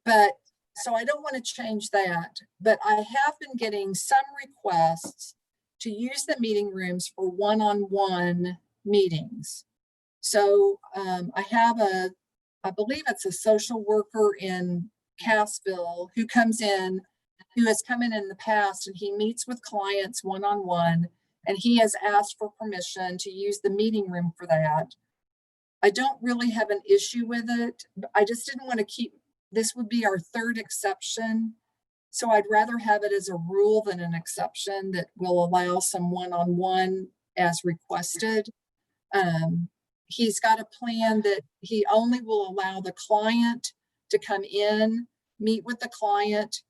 But so I don't want to change that, but I have been getting some requests to use the meeting rooms for one-on-one meetings. So I have I believe it's a social worker in Cassville who comes in, who has come in the past, and he meets with clients one-on-one, and he has asked for permission to use the meeting room for that. I don't really have an issue with it. I just didn't want to keep, this would be our third exception. So I'd rather have it as a rule than an exception that will allow some one-on-one as requested. He's got a plan that he only will allow the client to come in, meet with the client,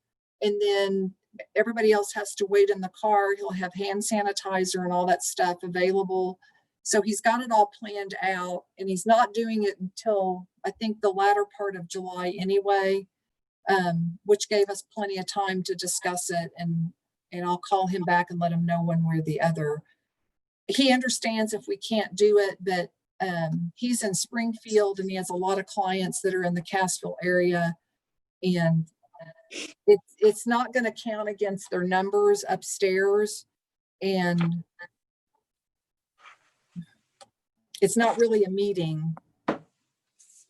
and then everybody else has to wait in the car. He'll have hand sanitizer and all that stuff available. So he's got it all planned out, and he's not doing it until I think the latter part of July anyway, which gave us plenty of time to discuss it, and I'll call him back and let him know one way or the other. He understands if we can't do it, but he's in Springfield, and he has a lot of clients that are in the Cassville area, and it's not going to count against their numbers upstairs, and it's not really a meeting.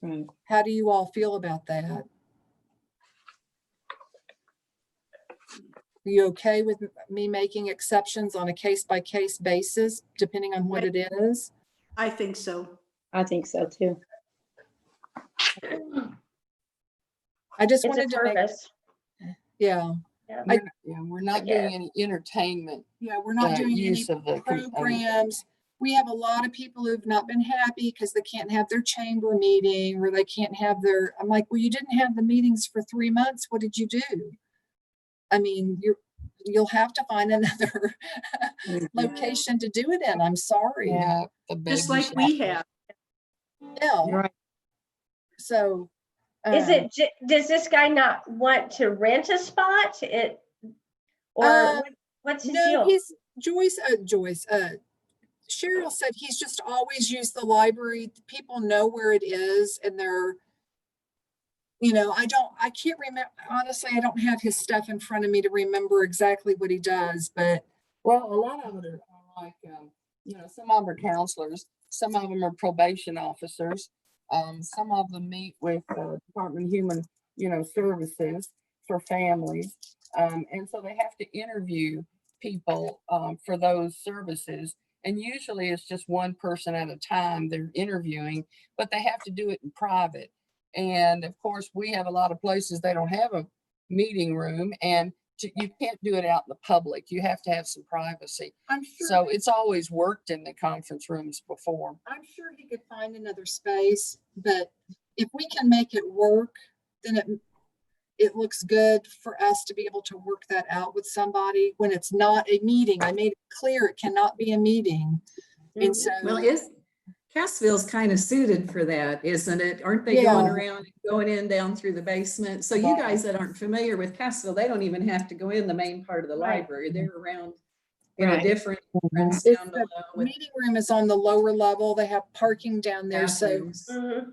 Right. How do you all feel about that? Are you okay with me making exceptions on a case-by-case basis, depending on what it is? I think so. I think so too. I just It's a wanted to make, service. yeah, We're not doing any entertainment we're not doing any use of the programs. We have a lot of people who've not been happy because they can't have their chamber meeting, or they can't have their, I'm like, well, you didn't have the meetings for 3 months. What did you do? I mean, you'll have to find another location to do it in. I'm sorry. Yeah, Just like we have. Yeah. Right. So. Is it, does this guy not want to rent a spot? What's his No, deal? he's Joyce, Cheryl said he's just always used the library. People know where it is, and they're, I can't remember, honestly, I don't have his stuff in front of me to remember exactly what he does, but. Well, a lot of it are like, some of them are counselors, some of them are probation officers. Some of them meet with Department of Human, Services for families. And so they have to interview people for those services. And usually it's just one person at a time they're interviewing, but they have to do it in private. And of course, we have a lot of places they don't have a meeting room, and you can't do it out in the public. You have to have some privacy. I'm sure. So it's always worked in the conference rooms before. I'm sure he could find another space, but if we can make it work, then it looks good for us to be able to work that out with somebody when it's not a meeting. I made it clear it cannot be a meeting. And so, Well, Cassville's kind of suited for that, isn't it? Aren't they going around, going in down through the basement? So you guys that aren't familiar with Cassville, they don't even have to go in the main part of the library. They're around in a Right. different It's standalone the with meeting room is on the lower level. They have parking down there, so bathrooms.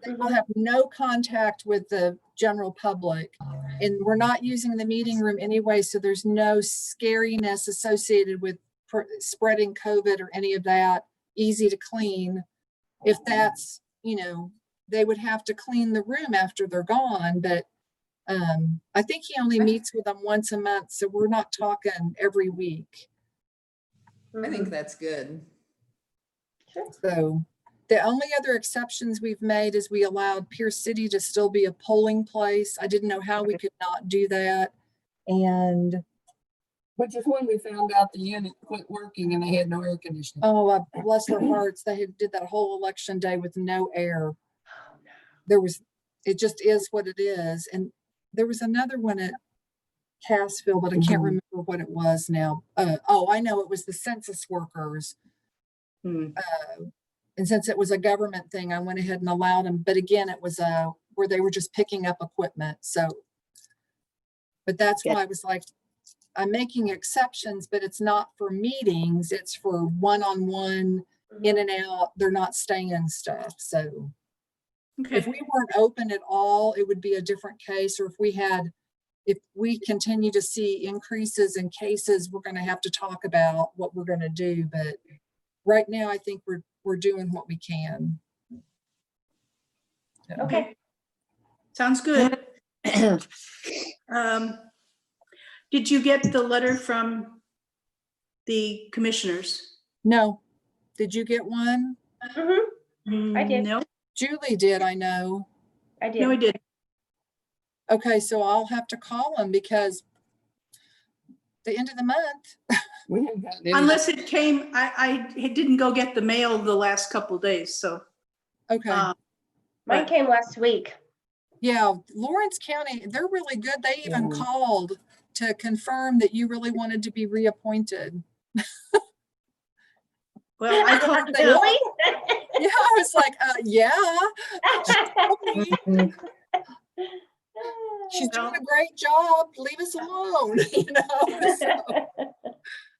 they will have no contact with the general public. And we're not using the meeting room anyway, so there's no scariness associated with spreading COVID or any of that. Easy to clean. If that's, they would have to clean the room after they're gone, but I think he only meets with them once a month, so we're not talking every week. I think that's good. So the only other exceptions we've made is we allowed Pierce City to still be a polling place. I didn't know how we could not do that. And Which is when we found out the unit quit working and they had no air conditioning. oh, bless their hearts, they did that whole election day with no air. It just is what it is. And there was another one at Cassville, but I can't remember what it was now. I know it was the census workers. Hmm. And since it was a government thing, I went ahead and allowed them. But again, it was where they were just picking up equipment. But that's why I was like, I'm making exceptions, but it's not for meetings. It's for one-on-one, in and out. They're not staying stuff. So if Okay, we weren't open at all, it would be a different case. Or if we continue to see increases in cases, we're going to have to talk about what we're going to do. But right now, I think we're doing what we can. Okay. sounds good. Did you get the letter from the commissioners? No, did you get one? I did. No, Julie did, I know. I no, I did. didn't. Okay, so I'll have to call them because the end of the month. We haven't gotten any. Unless it came, I didn't go get the mail the last couple of days, so. Okay. um, Mine but- came last week. Yeah, Lawrence County, they're really good. They even Yeah. called to confirm that you really wanted to be reappointed. Well, I called them. Really? Yeah, I was like, yeah. She's doing a great job. Leave us alone.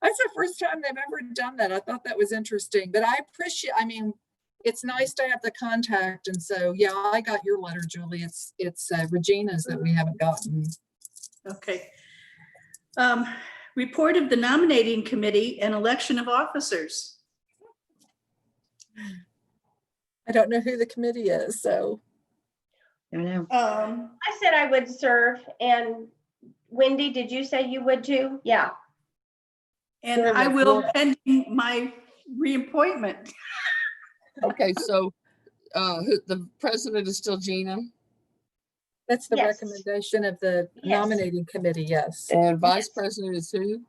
So that's the first time they've ever done that. I thought that was interesting, but I appreciate, it's nice to have the contact. And so, yeah, I got your letter, Julie. It's Regina's that we haven't gotten. Okay. Report of the nominating committee and election of officers. I don't know who the committee is, so. I know. I said I would serve, and Wendy, did you say you would too? Yeah. And Sure, I let's will look. pending my reappointment. Okay, so the president is still Gina That's the Yes. recommendation of the Yes. nominating committee, yes. and vice Yes. president is who?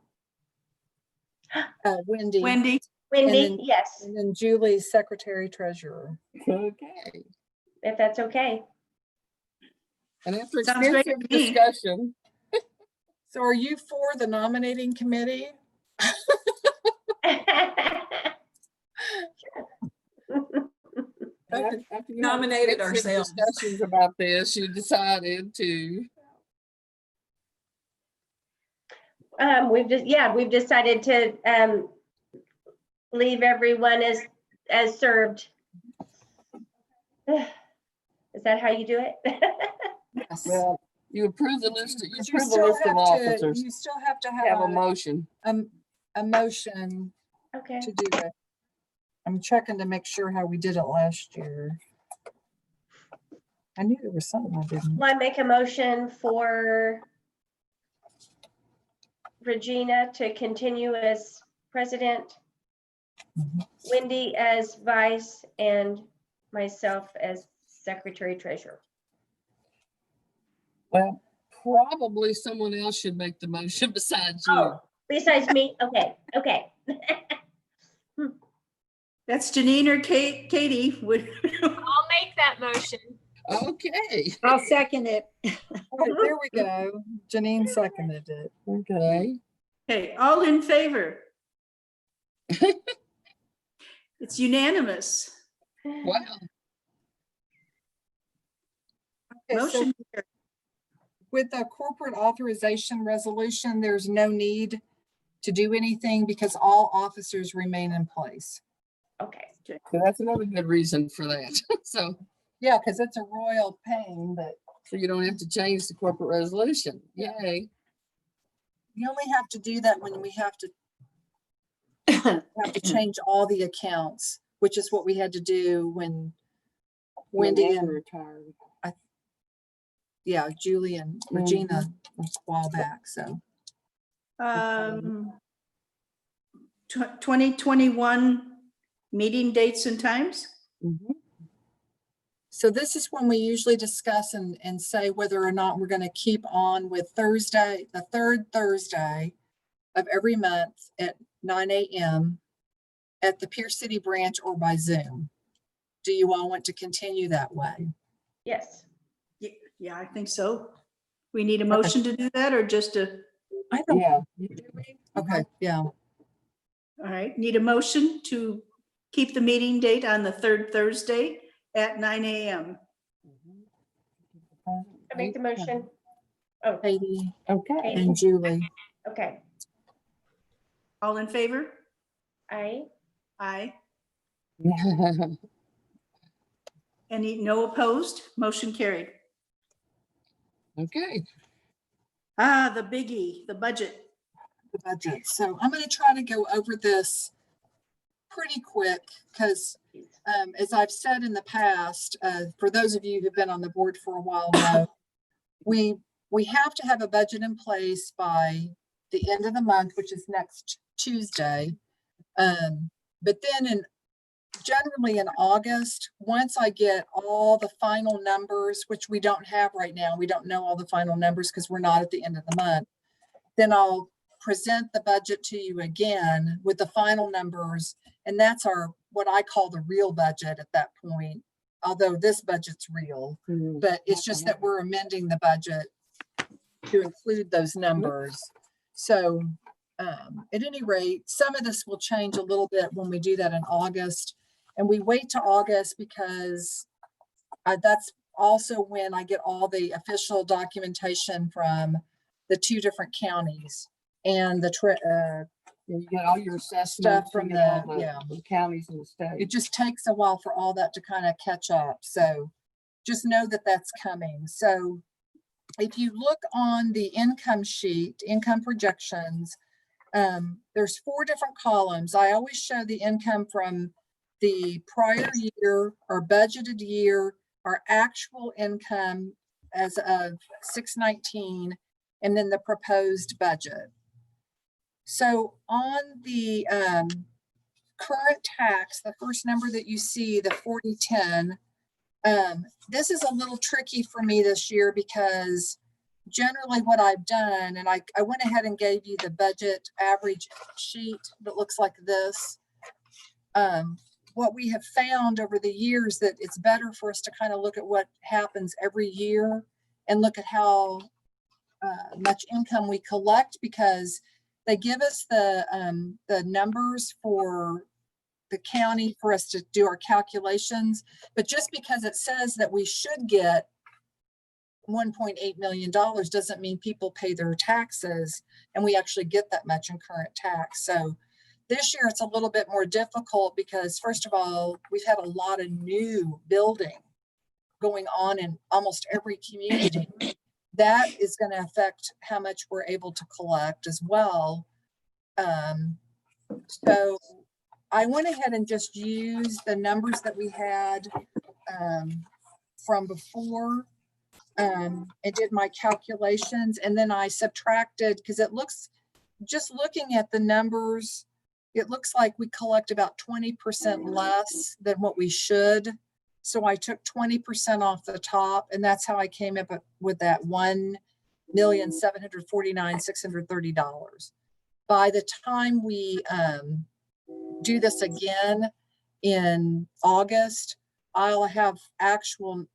Wendy. Wendy, Wendy, then- yes, And then Julie's secretary treasurer. Okay. if that's okay. And after Sounds great extensive to me. discussion, So are you for the nominating committee? after you had Nominated extensive ourselves. discussions about this, you decided to. We've decided to leave everyone as served. Is that how you do it? Yes. Well, you approve the list. You But approve the list of officers. you still have to Have a have motion. a motion Okay. to do it. I'm checking to make sure how we did it last year. I knew there was something I didn't. Will I make a motion for Regina to continue as president, Mhm. Wendy as vice, and myself as secretary treasurer? Well, probably someone else should make the motion besides you. Oh, besides me? Okay, okay. that's Janine or Katie. Would I'll make that motion. Okay, I'll second it. All right, there we go. Janine seconded it. okay. Okay, all in favor? It's unanimous. Wow. Okay, so Motion. with the corporate authorization resolution, there's no need to do anything because all officers remain in place. Okay. So that's another good reason for that. So, Yeah, because it's a royal pain, but so you don't have to change the corporate resolution. Yay. you only have to do that when we have to change all the accounts, which is what we had to do when Wendy and retired. yeah, Julie and Regina a while back. So 2021 meeting dates and times? so this is when we usually discuss and say whether or not we're going to keep on with Thursday, the third Thursday of every month at 9 a.m. at the Pierce City branch or by Zoom. Do you all want to continue that way? Yes. Yeah, I think so. We need a motion to do that or just a, I don't. Yeah. Okay, yeah. all right, need a motion to keep the meeting date on the third Thursday at 9 a.m. I make the motion. Oh, Katie Okay. and Julie. okay. All in favor? I, Aye. Any, no opposed? Motion carried. Okay. The biggie, the budget. The budget. So I'm going to try to go over this pretty quick because as I've said in the past, for those of you who've been on the board for a while know, we have to have a budget in place by the end of the month, which is next Tuesday. But then generally in August, once I get all the final numbers, which we don't have right now, we don't know all the final numbers because we're not at the end of the month, then I'll present the budget to you again with the final numbers. And that's what I call the real budget at that point, although this budget's real, but it's just that we're amending the budget to include those numbers. So at any rate, some of this will change a little bit when we do that in August. And we wait to August because that's also when I get all the official documentation from the 2 different counties and You get all your assessments stuff from you get all the counties in the state. it just takes a while for all that to kind of catch up. So just know that that's coming. So if you look on the income sheet, income projections, there's 4 different columns. I always show the income from the prior year, our budgeted year, our actual income as of 6/19, and then the proposed budget. So on the current tax, the first number that you see, the 4010, this is a little tricky for me this year because generally what I've done, and I went ahead and gave you the budget average sheet that looks like this. What we have found over the years that it's better for us to kind of look at what happens every year and look at how much income we collect, because they give us the numbers for the county for us to do our calculations. But just because it says that we should get $1.8 million doesn't mean people pay their taxes and we actually get that much in current tax. So this year it's a little bit more difficult because first of all, we've had a lot of new building going on in almost every community. That is going to affect how much we're able to collect as well. So I went ahead and just used the numbers that we had from before and did my calculations. And then I subtracted, because it looks, just looking at the numbers, it looks like we collect about 20% less than what we should. So I took 20% off the top, and that's how I came up with that $1,749,630. By the time we do this again in August, I'll have actual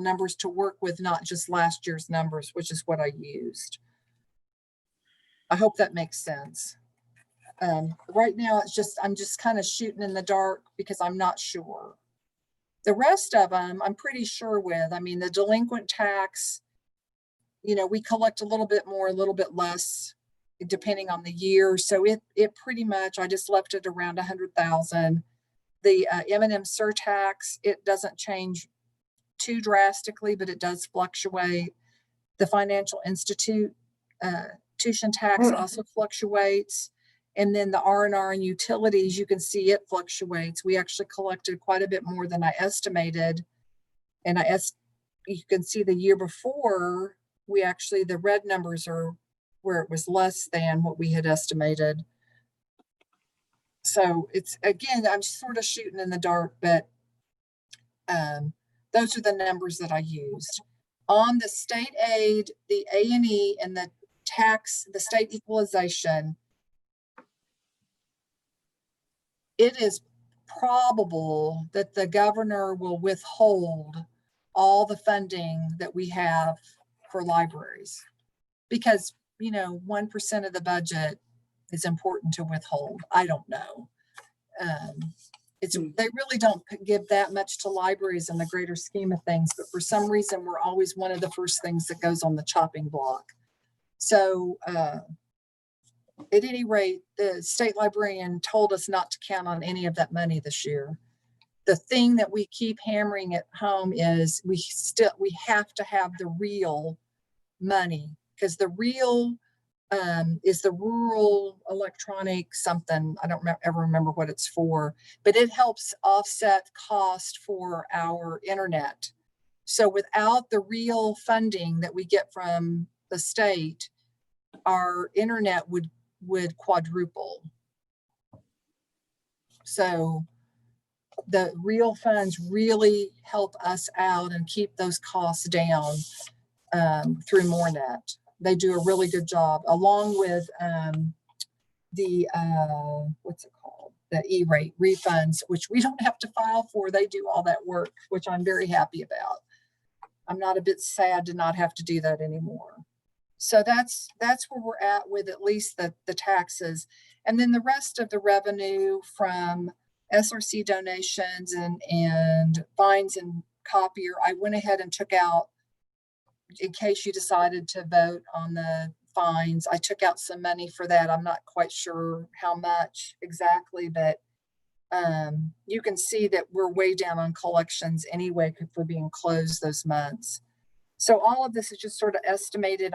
numbers to work with, not just last year's numbers, which is what I used. I hope that makes sense. Right now, I'm just kind of shooting in the dark because I'm not sure. The rest of them, I'm pretty sure with. I mean, the delinquent tax, we collect a little bit more, a little bit less depending on the year. So it pretty much, I just left it around 100,000. The M&M surtax, it doesn't change too drastically, but it does fluctuate. The financial institution tax also fluctuates. And then the R&R and utilities, you can see it fluctuates. We actually collected quite a bit more than I estimated. And you can see the year before, the red numbers are where it was less than what we had estimated. So it's, again, I'm sort of shooting in the dark, but those are the numbers that I used. On the state aid, the A&E and the tax, the state equalization, it is probable that the governor will withhold all the funding that we have for libraries because, 1% of the budget is important to withhold. I don't know. They really don't give that much to libraries in the greater scheme of things, but for some reason, we're always one of the first things that goes on the chopping block. So at any rate, the state librarian told us not to count on any of that money this year. The thing that we keep hammering at home is we have to have the real money, because the real is the rural electronic something. I don't ever remember what it's for, but it helps offset cost for our internet. So without the real funding that we get from the state, our internet would quadruple. So the real funds really help us out and keep those costs down through Morenet. They do a really good job, along with the what's it called? The E-rate refunds, which we don't have to file for. They do all that work, which I'm very happy about. I'm not a bit sad to not have to do that anymore. So that's where we're at least the taxes. And then the rest of the revenue from SRC donations and fines and copier, I went ahead and took out, in case you decided to vote on the fines, I took out some money for that. I'm not quite sure how much exactly, but you can see that we're way down on collections anyway for being closed those months. So all of this is just sort of estimated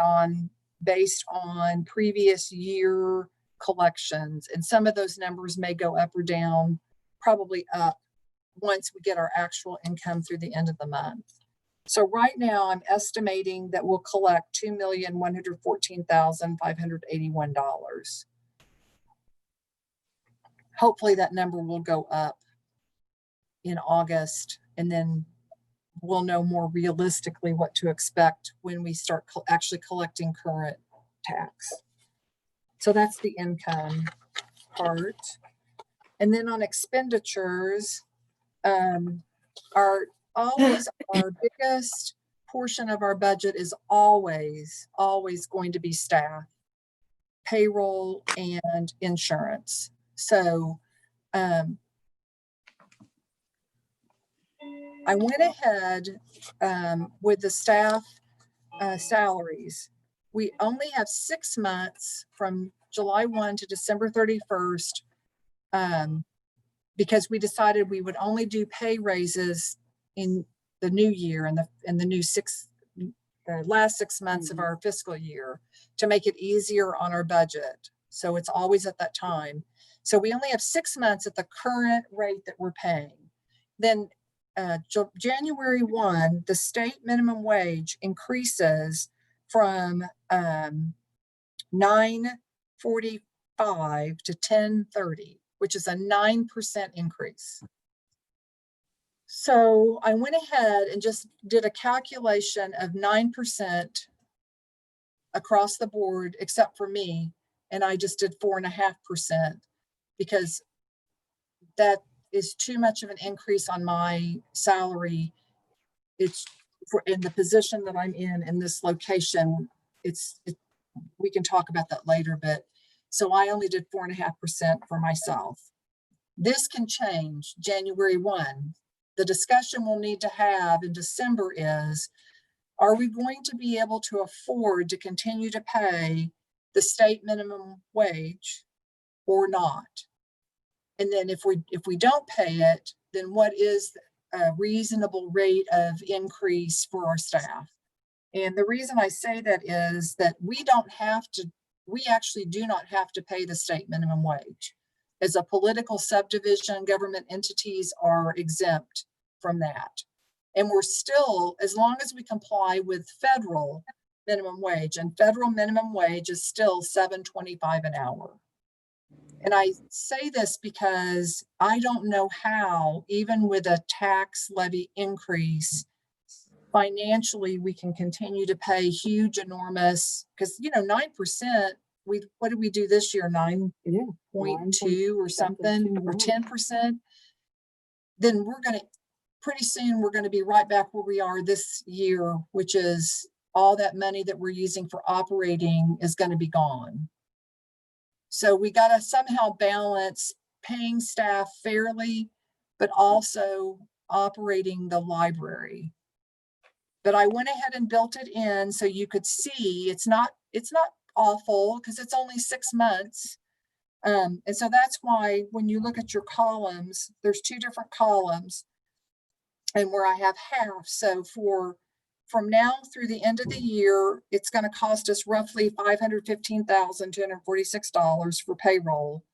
based on previous year collections. And some of those numbers may go up or down, probably up once we get our actual income through the end of the month. So right now I'm estimating that we'll collect $2,114,581. Hopefully that number will go up in August, and then we'll know more realistically what to expect when we start actually collecting current tax. So that's the income part. And then on expenditures, our biggest portion of our budget is always going to be staff, payroll, and insurance. So I went ahead with the staff salaries. We only have 6 months from July 1 to December 31st because we decided we would only do pay raises in the new year and the last 6 months of our fiscal year to make it easier on our budget. So it's always at that time. So we only have 6 months at the current rate that we're paying. Then January 1, the state minimum wage increases from $9.45 to $10.30, which is a 9% increase. So I went ahead and just did a calculation of 9% across the board, except for me, and I just did 4.5% because that is too much of an increase on my salary. It's in the position that I'm in this location. We can talk about that later, but so I only did 4.5% for myself. This can change January 1. The discussion we'll need to have in December is, are we going to be able to afford to continue to pay the state minimum wage or not? And then if we don't pay it, then what is a reasonable rate of increase for our staff? And the reason I say that is that we actually do not have to pay the state minimum wage. As a political subdivision, government entities are exempt from that. And we're still, as long as we comply with federal minimum wage, and federal minimum wage is still $7.25 an hour. And I say this because I don't know how, even with a tax levy increase, financially we can continue to pay huge, enormous, because 9%, what did we do this year? 9.2 or something, or 10%. Then pretty soon we're going to be right back where we are this year, which is all that money that we're using for operating is going to be gone. So we got to somehow balance paying staff fairly, but also operating the library. But I went ahead and built it in so you could see it's not awful because it's only 6 months. And so that's why when you look at your columns, there's 2 different columns and where I have half. So from now through the end of the year, it's going to cost us roughly $515,246 for payroll.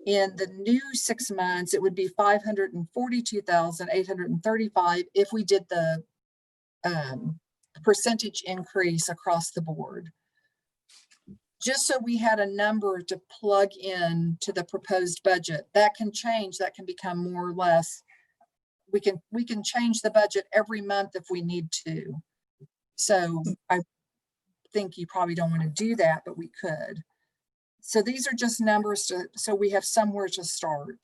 In the new 6 months, it would be $542,835 if we did the percentage increase across the board. Just so we had a number to plug in to the proposed budget. That can change, that can become more or less. We can change the budget every month if we need to. So I think you probably don't want to do that, but we could. So these are just numbers so we have somewhere to start,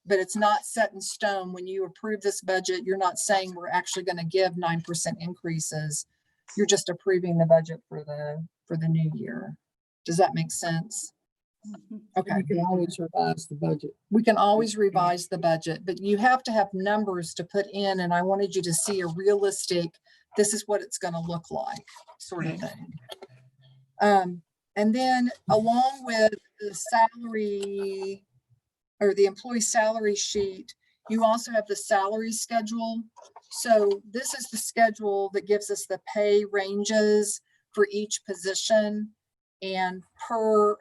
but it's not set in stone. When you approve this budget, you're not saying we're actually going to give 9% increases. You're just approving the budget for the new year. Does that make sense? Okay. We can always revise the budget. We can always revise the budget, but you have to have numbers to put in. And I wanted you to see a realistic, this is what it's going to look like sort of thing. And then along with the salary or the employee salary sheet, you also have the salary schedule. So this is the schedule that gives us the pay ranges for each position and per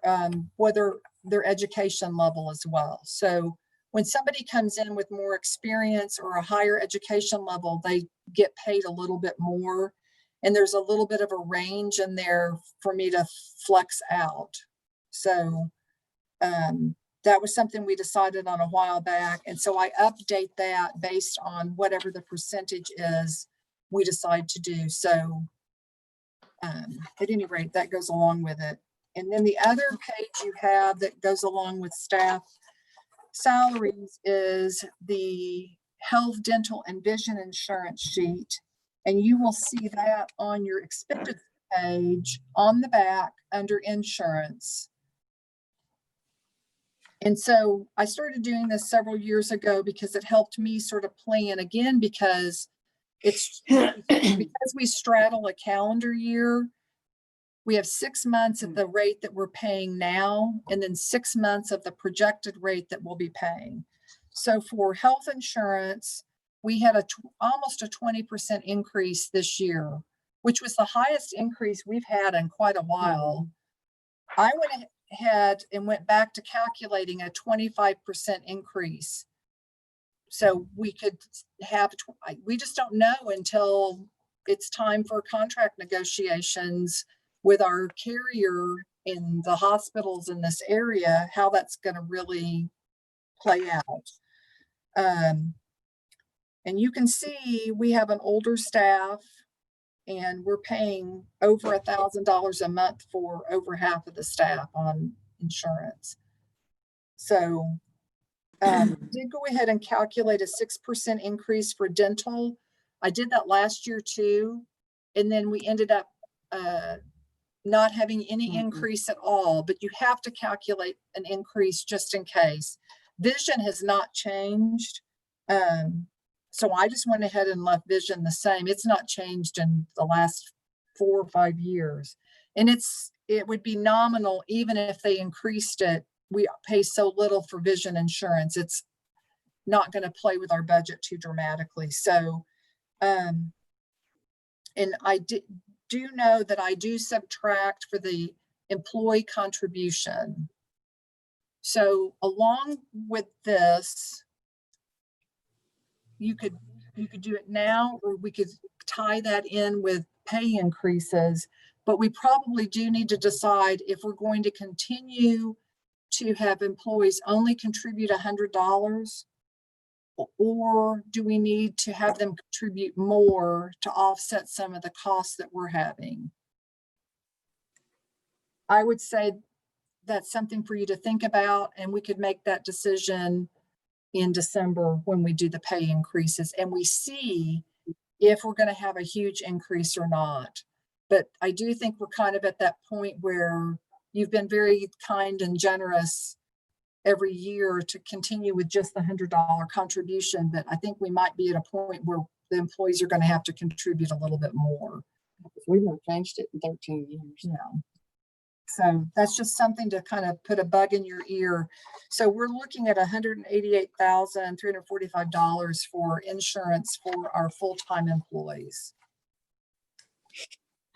whether their education level as well. So when somebody comes in with more experience or a higher education level, they get paid a little bit more. And there's a little bit of a range in there for me to flex out. So that was something we decided on a while back. And so I update that based on whatever the percentage is we decide to do. So at any rate, that goes along with it. And then the other page you have that goes along with staff salaries is the health, dental, and vision insurance sheet. And you will see that on your expenditure page on the back under insurance. And so I started doing this several years ago because it helped me sort of plan again, because it's because we straddle a calendar year. We have 6 months at the rate that we're paying now, and then 6 months of the projected rate that we'll be paying. So for health insurance, we had almost a 20% increase this year, which was the highest increase we've had in quite a while. I went ahead and went back to calculating a 25% increase. So we could have, we just don't know until it's time for contract negotiations with our carrier in the hospitals in this area, how that's going to really play out. And you can see we have an older staff and we're paying over $1,000 a month for over half of the staff on insurance. So did go ahead and calculate a 6% increase for dental. I did that last year too. And then we ended up not having any increase at all, but you have to calculate an increase just in case. Vision has not changed. So I just went ahead and left vision the same. It's not changed in the last 4 or 5 years. And it's it would be nominal, even if they increased it. We pay so little for vision insurance. It's not going to play with our budget too dramatically. So, and I do know that I do subtract for the employee contribution. So along with this, you could do it now, or we could tie that in with pay increases, but we probably do need to decide if we're going to continue to have employees only contribute $100, or do we need to have them contribute more to offset some of the costs that we're having? I would say that's something for you to think about, and we could make that decision in December when we do the pay increases and we see if we're going to have a huge increase or not. But I do think we're kind of at that point where you've been very kind and generous every year to continue with just the $100 contribution. But I think we might be at a point where the employees are going to have to contribute a little bit more. We've never changed it in 13 years. Yeah. So that's just something to kind of put a bug in your ear. So we're looking at $188,345 for insurance for our full-time employees.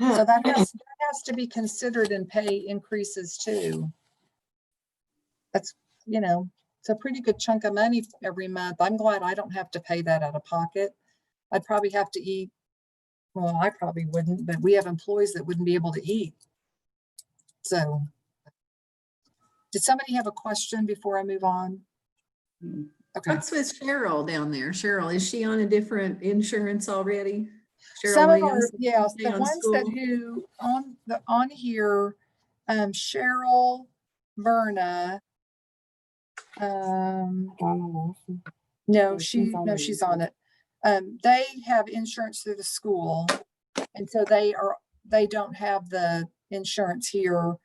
So that has to be considered in pay increases too. That's, it's a pretty good chunk of money every month. I'm glad I don't have to pay that out of pocket. I'd probably have to eat. Well, I probably wouldn't, but we have employees that wouldn't be able to eat. So, did somebody have a question before I move on? Okay. What's with Cheryl down there? Cheryl, is she on a different insurance already? Cheryl Some of our, Williams, yes, stay the on ones school? that who on here, Cheryl, Verna, no, she's on it. They have insurance through the school, and so they don't have the insurance here.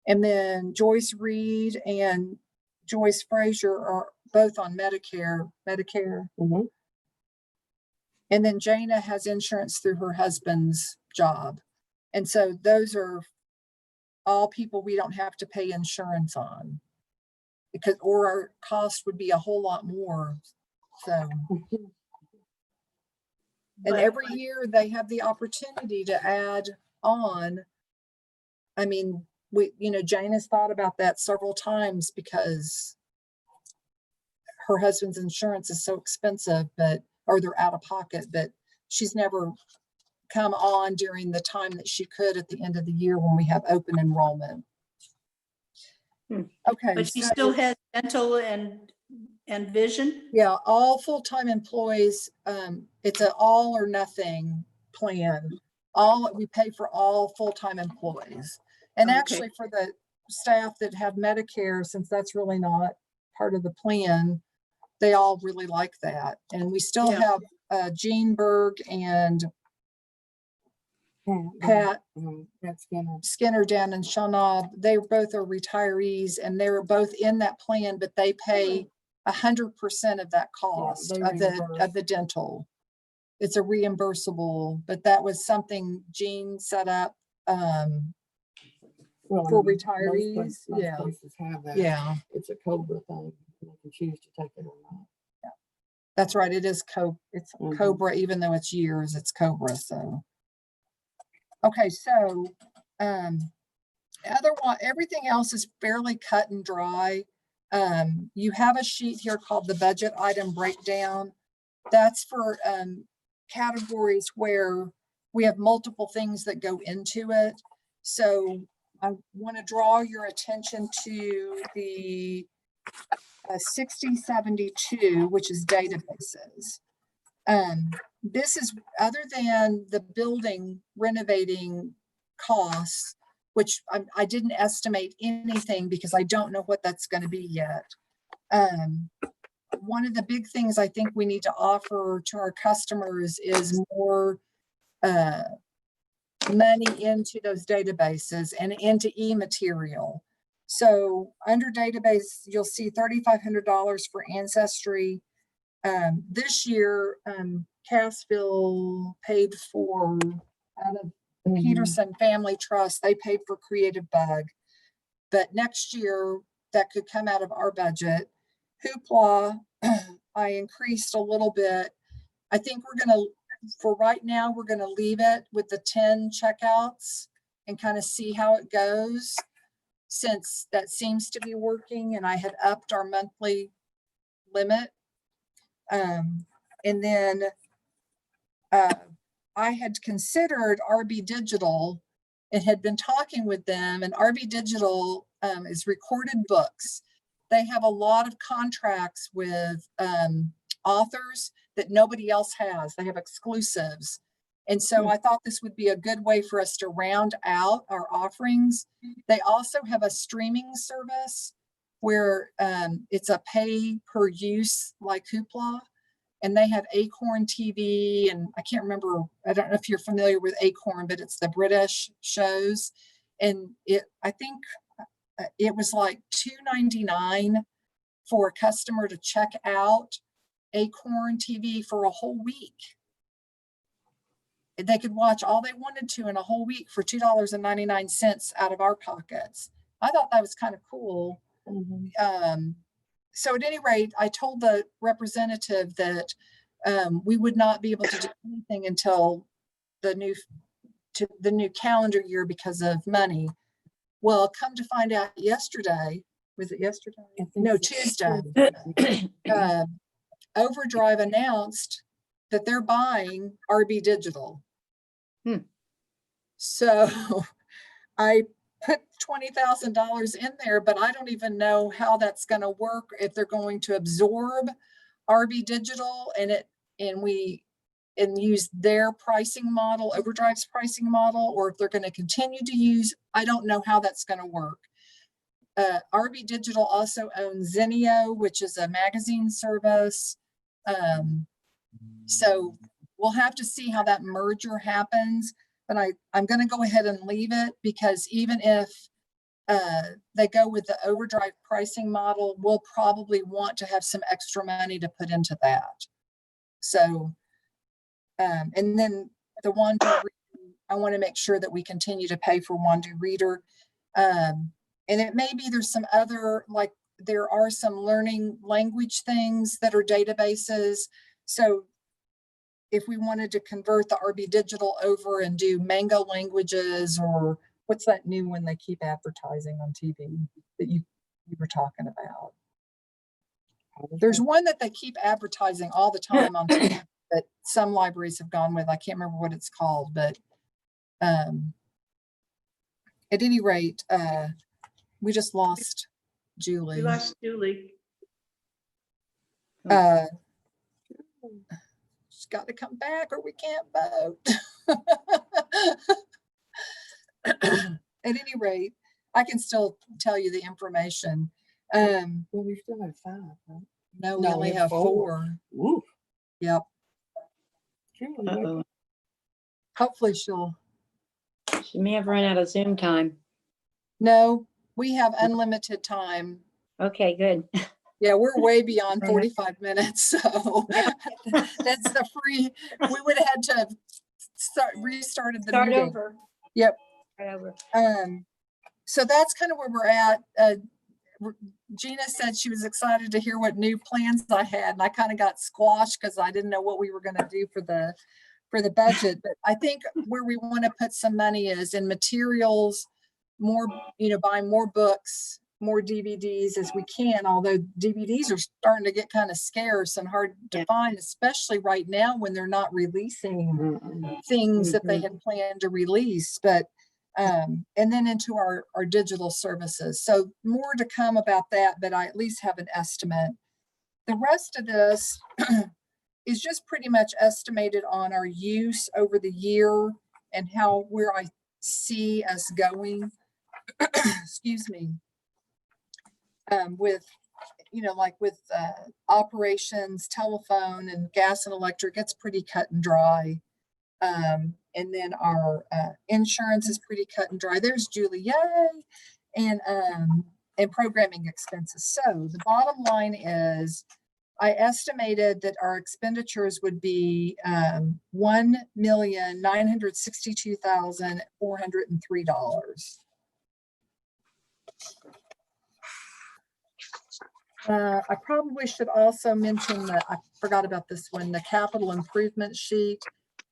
And then Joyce Reed and Joyce Frazier are both on Medicare. Mhm. And then Jana has insurance through her husband's job. And so those are all people we don't have to pay insurance on, because, or our cost would be a whole lot more. So, and every year they have the opportunity to add on. I mean, Jana's thought about that several times because her husband's insurance is so expensive, or they're out of pocket, but she's never come on during the time that she could at the end of the year when we have open enrollment. Okay. But she still has dental and vision? Yeah, all full-time employees, it's an all or nothing plan. We pay for all full-time employees. And Okay. actually for the staff that have Medicare, since that's really not part of the plan, they all really like that. And we still Yeah. have Jean Berg and Pat Skinner down in Shawnee. They both are retirees and they're both in that plan, but they pay 100% of that cost of the dental. It's a reimbursable, but that was something Jean set up for retirees. Yeah. Have that. Yeah. It's a COBRA thing. You can choose to take it or not. That's right. It is it's Mhm. COBRA, even though it's years, it's COBRA. So, okay. So, everything else is fairly cut and dry. You have a sheet here called the budget item breakdown. That's for categories where we have multiple things that go into it. So I want to draw your attention to the 6072, which is databases. This is, other than the building renovating costs, which I didn't estimate anything because I don't know what that's going to be yet. One of the big things I think we need to offer to our customers is more money into those databases and into e-material. So under database, you'll see $3,500 for Ancestry. This year, Cassville paid for, out of Peterson Family Trust, they paid for Creative Bug. But next year, that could come out of our budget. Hoopla, I increased a little bit. I think we're gonna, for right now, we're gonna leave it with the 10 checkouts and kind of see how it goes, since that seems to be working, and I had upped our monthly limit. And then I had considered RB Digital and had been talking with them, and RB Digital is recorded books. They have a lot of contracts with authors that nobody else has. They have exclusives. And so I thought this would be a good way for us to round out our offerings. They also have a streaming service where it's a pay per use like Hoopla. And they have Acorn TV, and I can't remember, I don't know if you're familiar with Acorn, but it's the British shows. And I think it was like $2.99 for a customer to check out Acorn TV for a whole week. They could watch all they wanted to in a whole week for $2.99 out of our pockets. I thought that was kind of cool. So at any rate, I told the representative that we would not be able to do anything until the new calendar year because of money. Well, come to find out yesterday, was it yesterday? No, Tuesday. Overdrive announced that they're buying RB Digital. So I put $20,000 in there, but I don't even know how that's going to work, if they're going to absorb RB Digital and use their pricing model, Overdrive's pricing model, or if they're going to continue to use, I don't know how that's going to work. RB Digital also owns Zenio, which is a magazine service. So we'll have to see how that merger happens, but I'm going to go ahead and leave it, because even if they go with the Overdrive pricing model, we'll probably want to have some extra money to put into that. So, and then the Wando, I want to make sure that we continue to pay for Wando Reader. And it may be there's some other, like there are some learning language things that are databases. So if we wanted to convert the RB Digital over and do Mango languages, or what's that new one they keep advertising on TV that you were talking about? There's one that they keep advertising all the time on TV that some libraries have gone with. I can't remember what it's called, but at any rate, we just lost Julie. We lost Julie. She's got to come back or we can't vote. At any rate, I can still tell you the information. Well, we still have 5, right? No, we only have 4. Ooh. Yep. Uh-oh. Hopefully She may have run out of Zoom time. no, we have unlimited time. Okay, good. Yeah, we're way beyond 45 minutes. So that's the free, we would have had to restarted the Start meeting. over. Yep. Start over. So that's kind of where we're at. Gina said she was excited to hear what new plans I had, and I kind of got squashed because I didn't know what we were going to do for the budget. But I think where we want to put some money is in materials, more, buy more books, more DVDs as we can, although DVDs are starting to get kind of scarce and hard to find, especially right now when they're not releasing things that they had planned to release. But and then into our digital services. So more to come about that, but I at least have an estimate. The rest of this is just pretty much estimated on our use over the year and where I see us going. Excuse me. With, like with operations, telephone and gas and electric, it's pretty cut and dry. And then our insurance is pretty cut and dry. There's Julie, yay! And programming expenses. So the bottom line is I estimated that our expenditures would be $1,962,403. I probably should also mention that I forgot about this one. The capital improvement sheet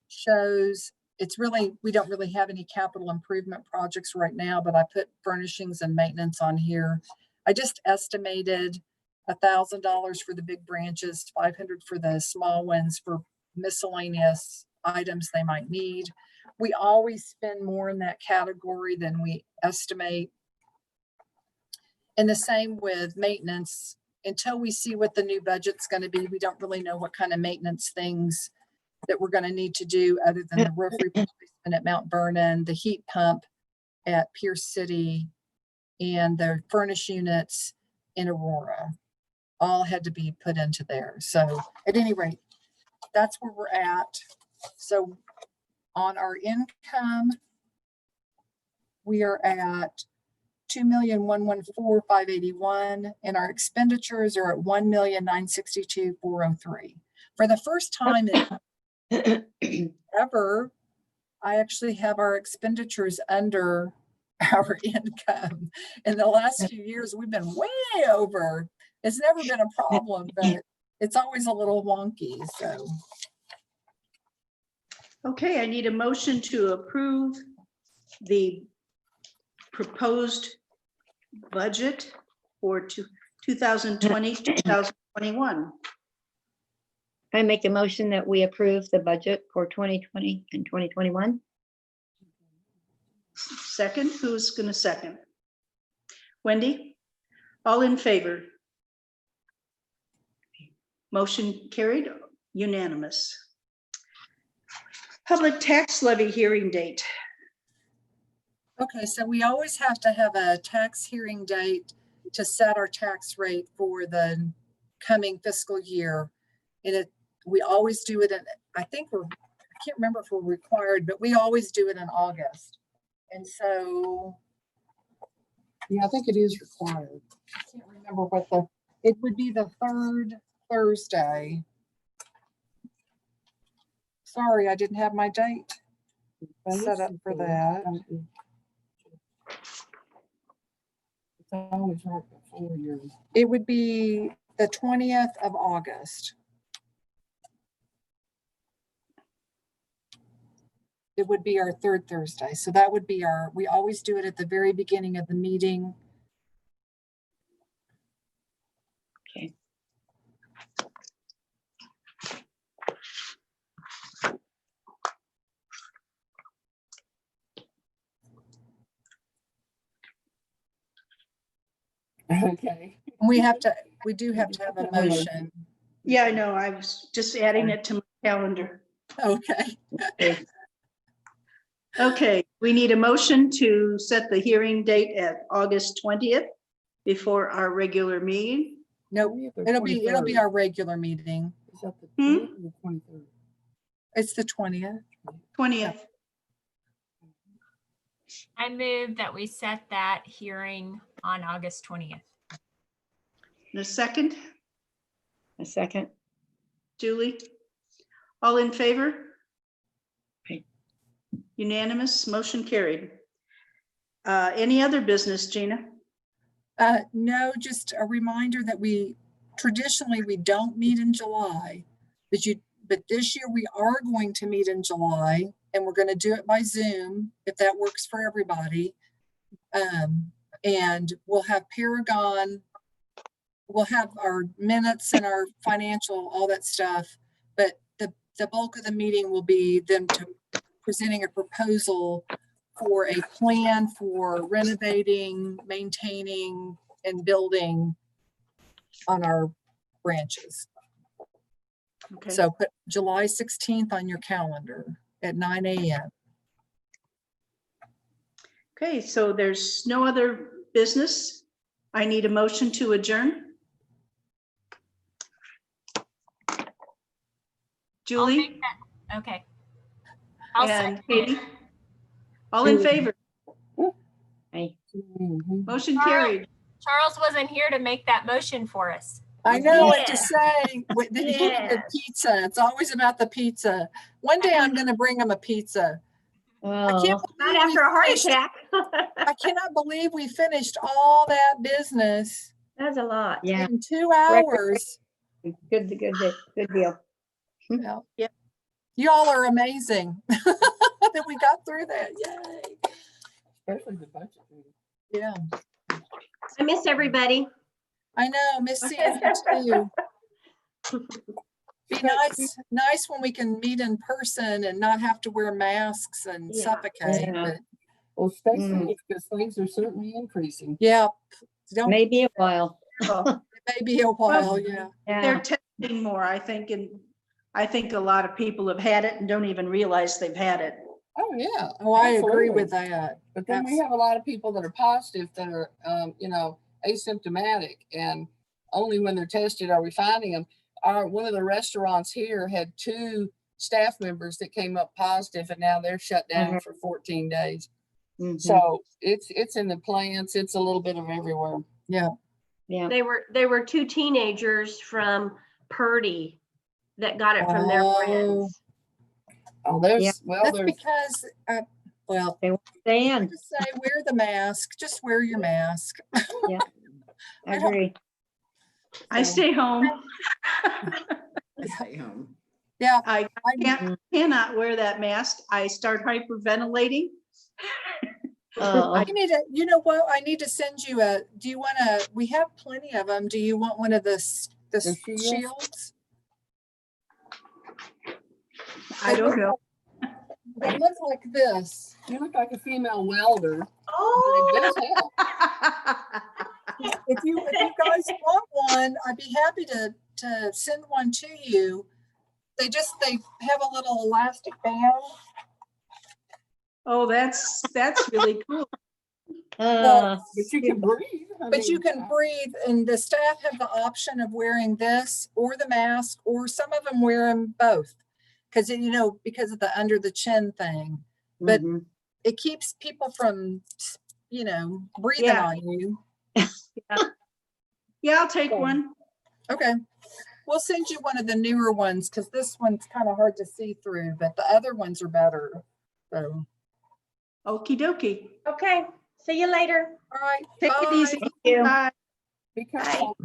shows it's really, we don't really have any capital improvement projects right now, but I put furnishings and maintenance on here. I just estimated $1,000 for the big branches, 500 for the small ones for miscellaneous items they might need. We always spend more in that category than we estimate. And the same with maintenance. Until we see what the new budget's going to be, we don't really know what kind of maintenance things that we're going to need to do other than the roof replacement at Mount Vernon, the heat pump at Pierce City, and the furnace units in Aurora. All had to be put into there. So at any rate, that's where we're at. So on our income, we are at 2,114,581, and our expenditures are at 1,962,403. For the first time ever, I actually have our expenditures under our income. In the last few years, we've been way over. It's never been a problem, but it's always a little wonky. So, Okay, I need a motion to approve the proposed budget for 2020, 2021. I make a motion that we approve the budget for 2020 and 2021. Second, who's going to second? Wendy? All in favor? Motion carried, unanimous. Public tax levy hearing date. okay, so we always have to have a tax hearing date to set our tax rate for the coming fiscal year. And we always do it in, I can't remember if we're required, but we always do it in August. And so, Yeah, I think it is required. I can't remember it would be the third Thursday. Sorry, I didn't have my date set up for that. It's always right before your. It would be the 20th of August. It would be our third Thursday. So that would be we always do it at the very beginning of the meeting. Okay. Okay. We do have to have a motion. Yeah, I know, I was just adding it to my calendar. Okay. Okay, we need a motion to set the hearing date at August 20th before our regular meeting. Nope, it'll be our regular meeting. Is that the Hmm? 20th or the 23rd? It's the 20th. 20th. I move that we set that hearing on August 20th. The second, A second. Julie? All in favor? Okay. Unanimous, motion carried. Any other business, Gina? No, just a reminder that traditionally we don't meet in July, but this year we are going to meet in July, and we're going to do it by Zoom if that works for everybody. And we'll have Paragon, we'll have our minutes and our financial, all that stuff, but the bulk of the meeting will be them presenting a proposal for a plan for renovating, maintaining, and building on our branches. Okay. So put July 16th on your calendar at 9 a.m. Okay, so there's no other business. I need a motion to adjourn. I'll Julie make that- Okay. I'll and second Katie? it. All in favor? Aye. Mhm. Motion All right. carried. Charles wasn't here to make that motion for us. I know what to Yeah. say. The Yes. pizza. It's always about the pizza. One day I'm going to bring them a pizza. I can't Oh, believe Not we after a heart finished- attack. I cannot believe we finished all that business That's a lot. yeah, in 2 hours. good deal. Yeah. Yep. Y'all are amazing that we got through that. Yay. Especially the budget meeting. Yeah. I miss everybody. I know. Miss seeing you too. Be nice when we can meet in person and not have to wear masks and Yeah. suffocate. Yeah. But Well, stay Mm. safe because things are certainly increasing. yeah, don't, Maybe a while. Oh, it may be a while. Yeah. They're Yeah, testing more, I think, and I think a lot of people have had it and don't even realize they've had it. Oh, yeah. Oh, I agree absolutely. with that. But then we have a lot of people that are positive that are, asymptomatic, and only when they're tested are we finding them. One of the restaurants here had 2 staff members that came up positive, and now they're shut down for 14 days. mhm, So it's in the plants. It's a little bit of everywhere. Yeah. yeah. They were 2 teenagers from Purdy that got it from their Oh. friends. Oh, Yeah. That's because, well, They won't stay in. just say wear the mask. Just wear your mask. I I don't- agree. I So, stay home. Stay home. Yeah. I cannot wear that mask. I start hyperventilating. Oh, I need to, you know what? I need to send you do you want to, we have plenty of them. Do you want one of the shields? shields? I don't know. They look like this. You look like a female welder, but Oh. it does help. If you guys want one, I'd be happy to send one to you. They have a little elastic band. Oh, that's really cool. uh, But you can breathe. But you can breathe, and the staff have the option of wearing this or the mask, or some of them wear them both. Because, because of the under the chin thing, but mhm. it keeps people from, breathing Yeah. on you. Yeah, I'll take one. Okay. We'll send you one of the newer ones because this one's kind of hard to see through, but the other ones are better. So, Okie dokie. Okay, see you later. all right. Take it bye. easy. Thank you. Bye. Be careful.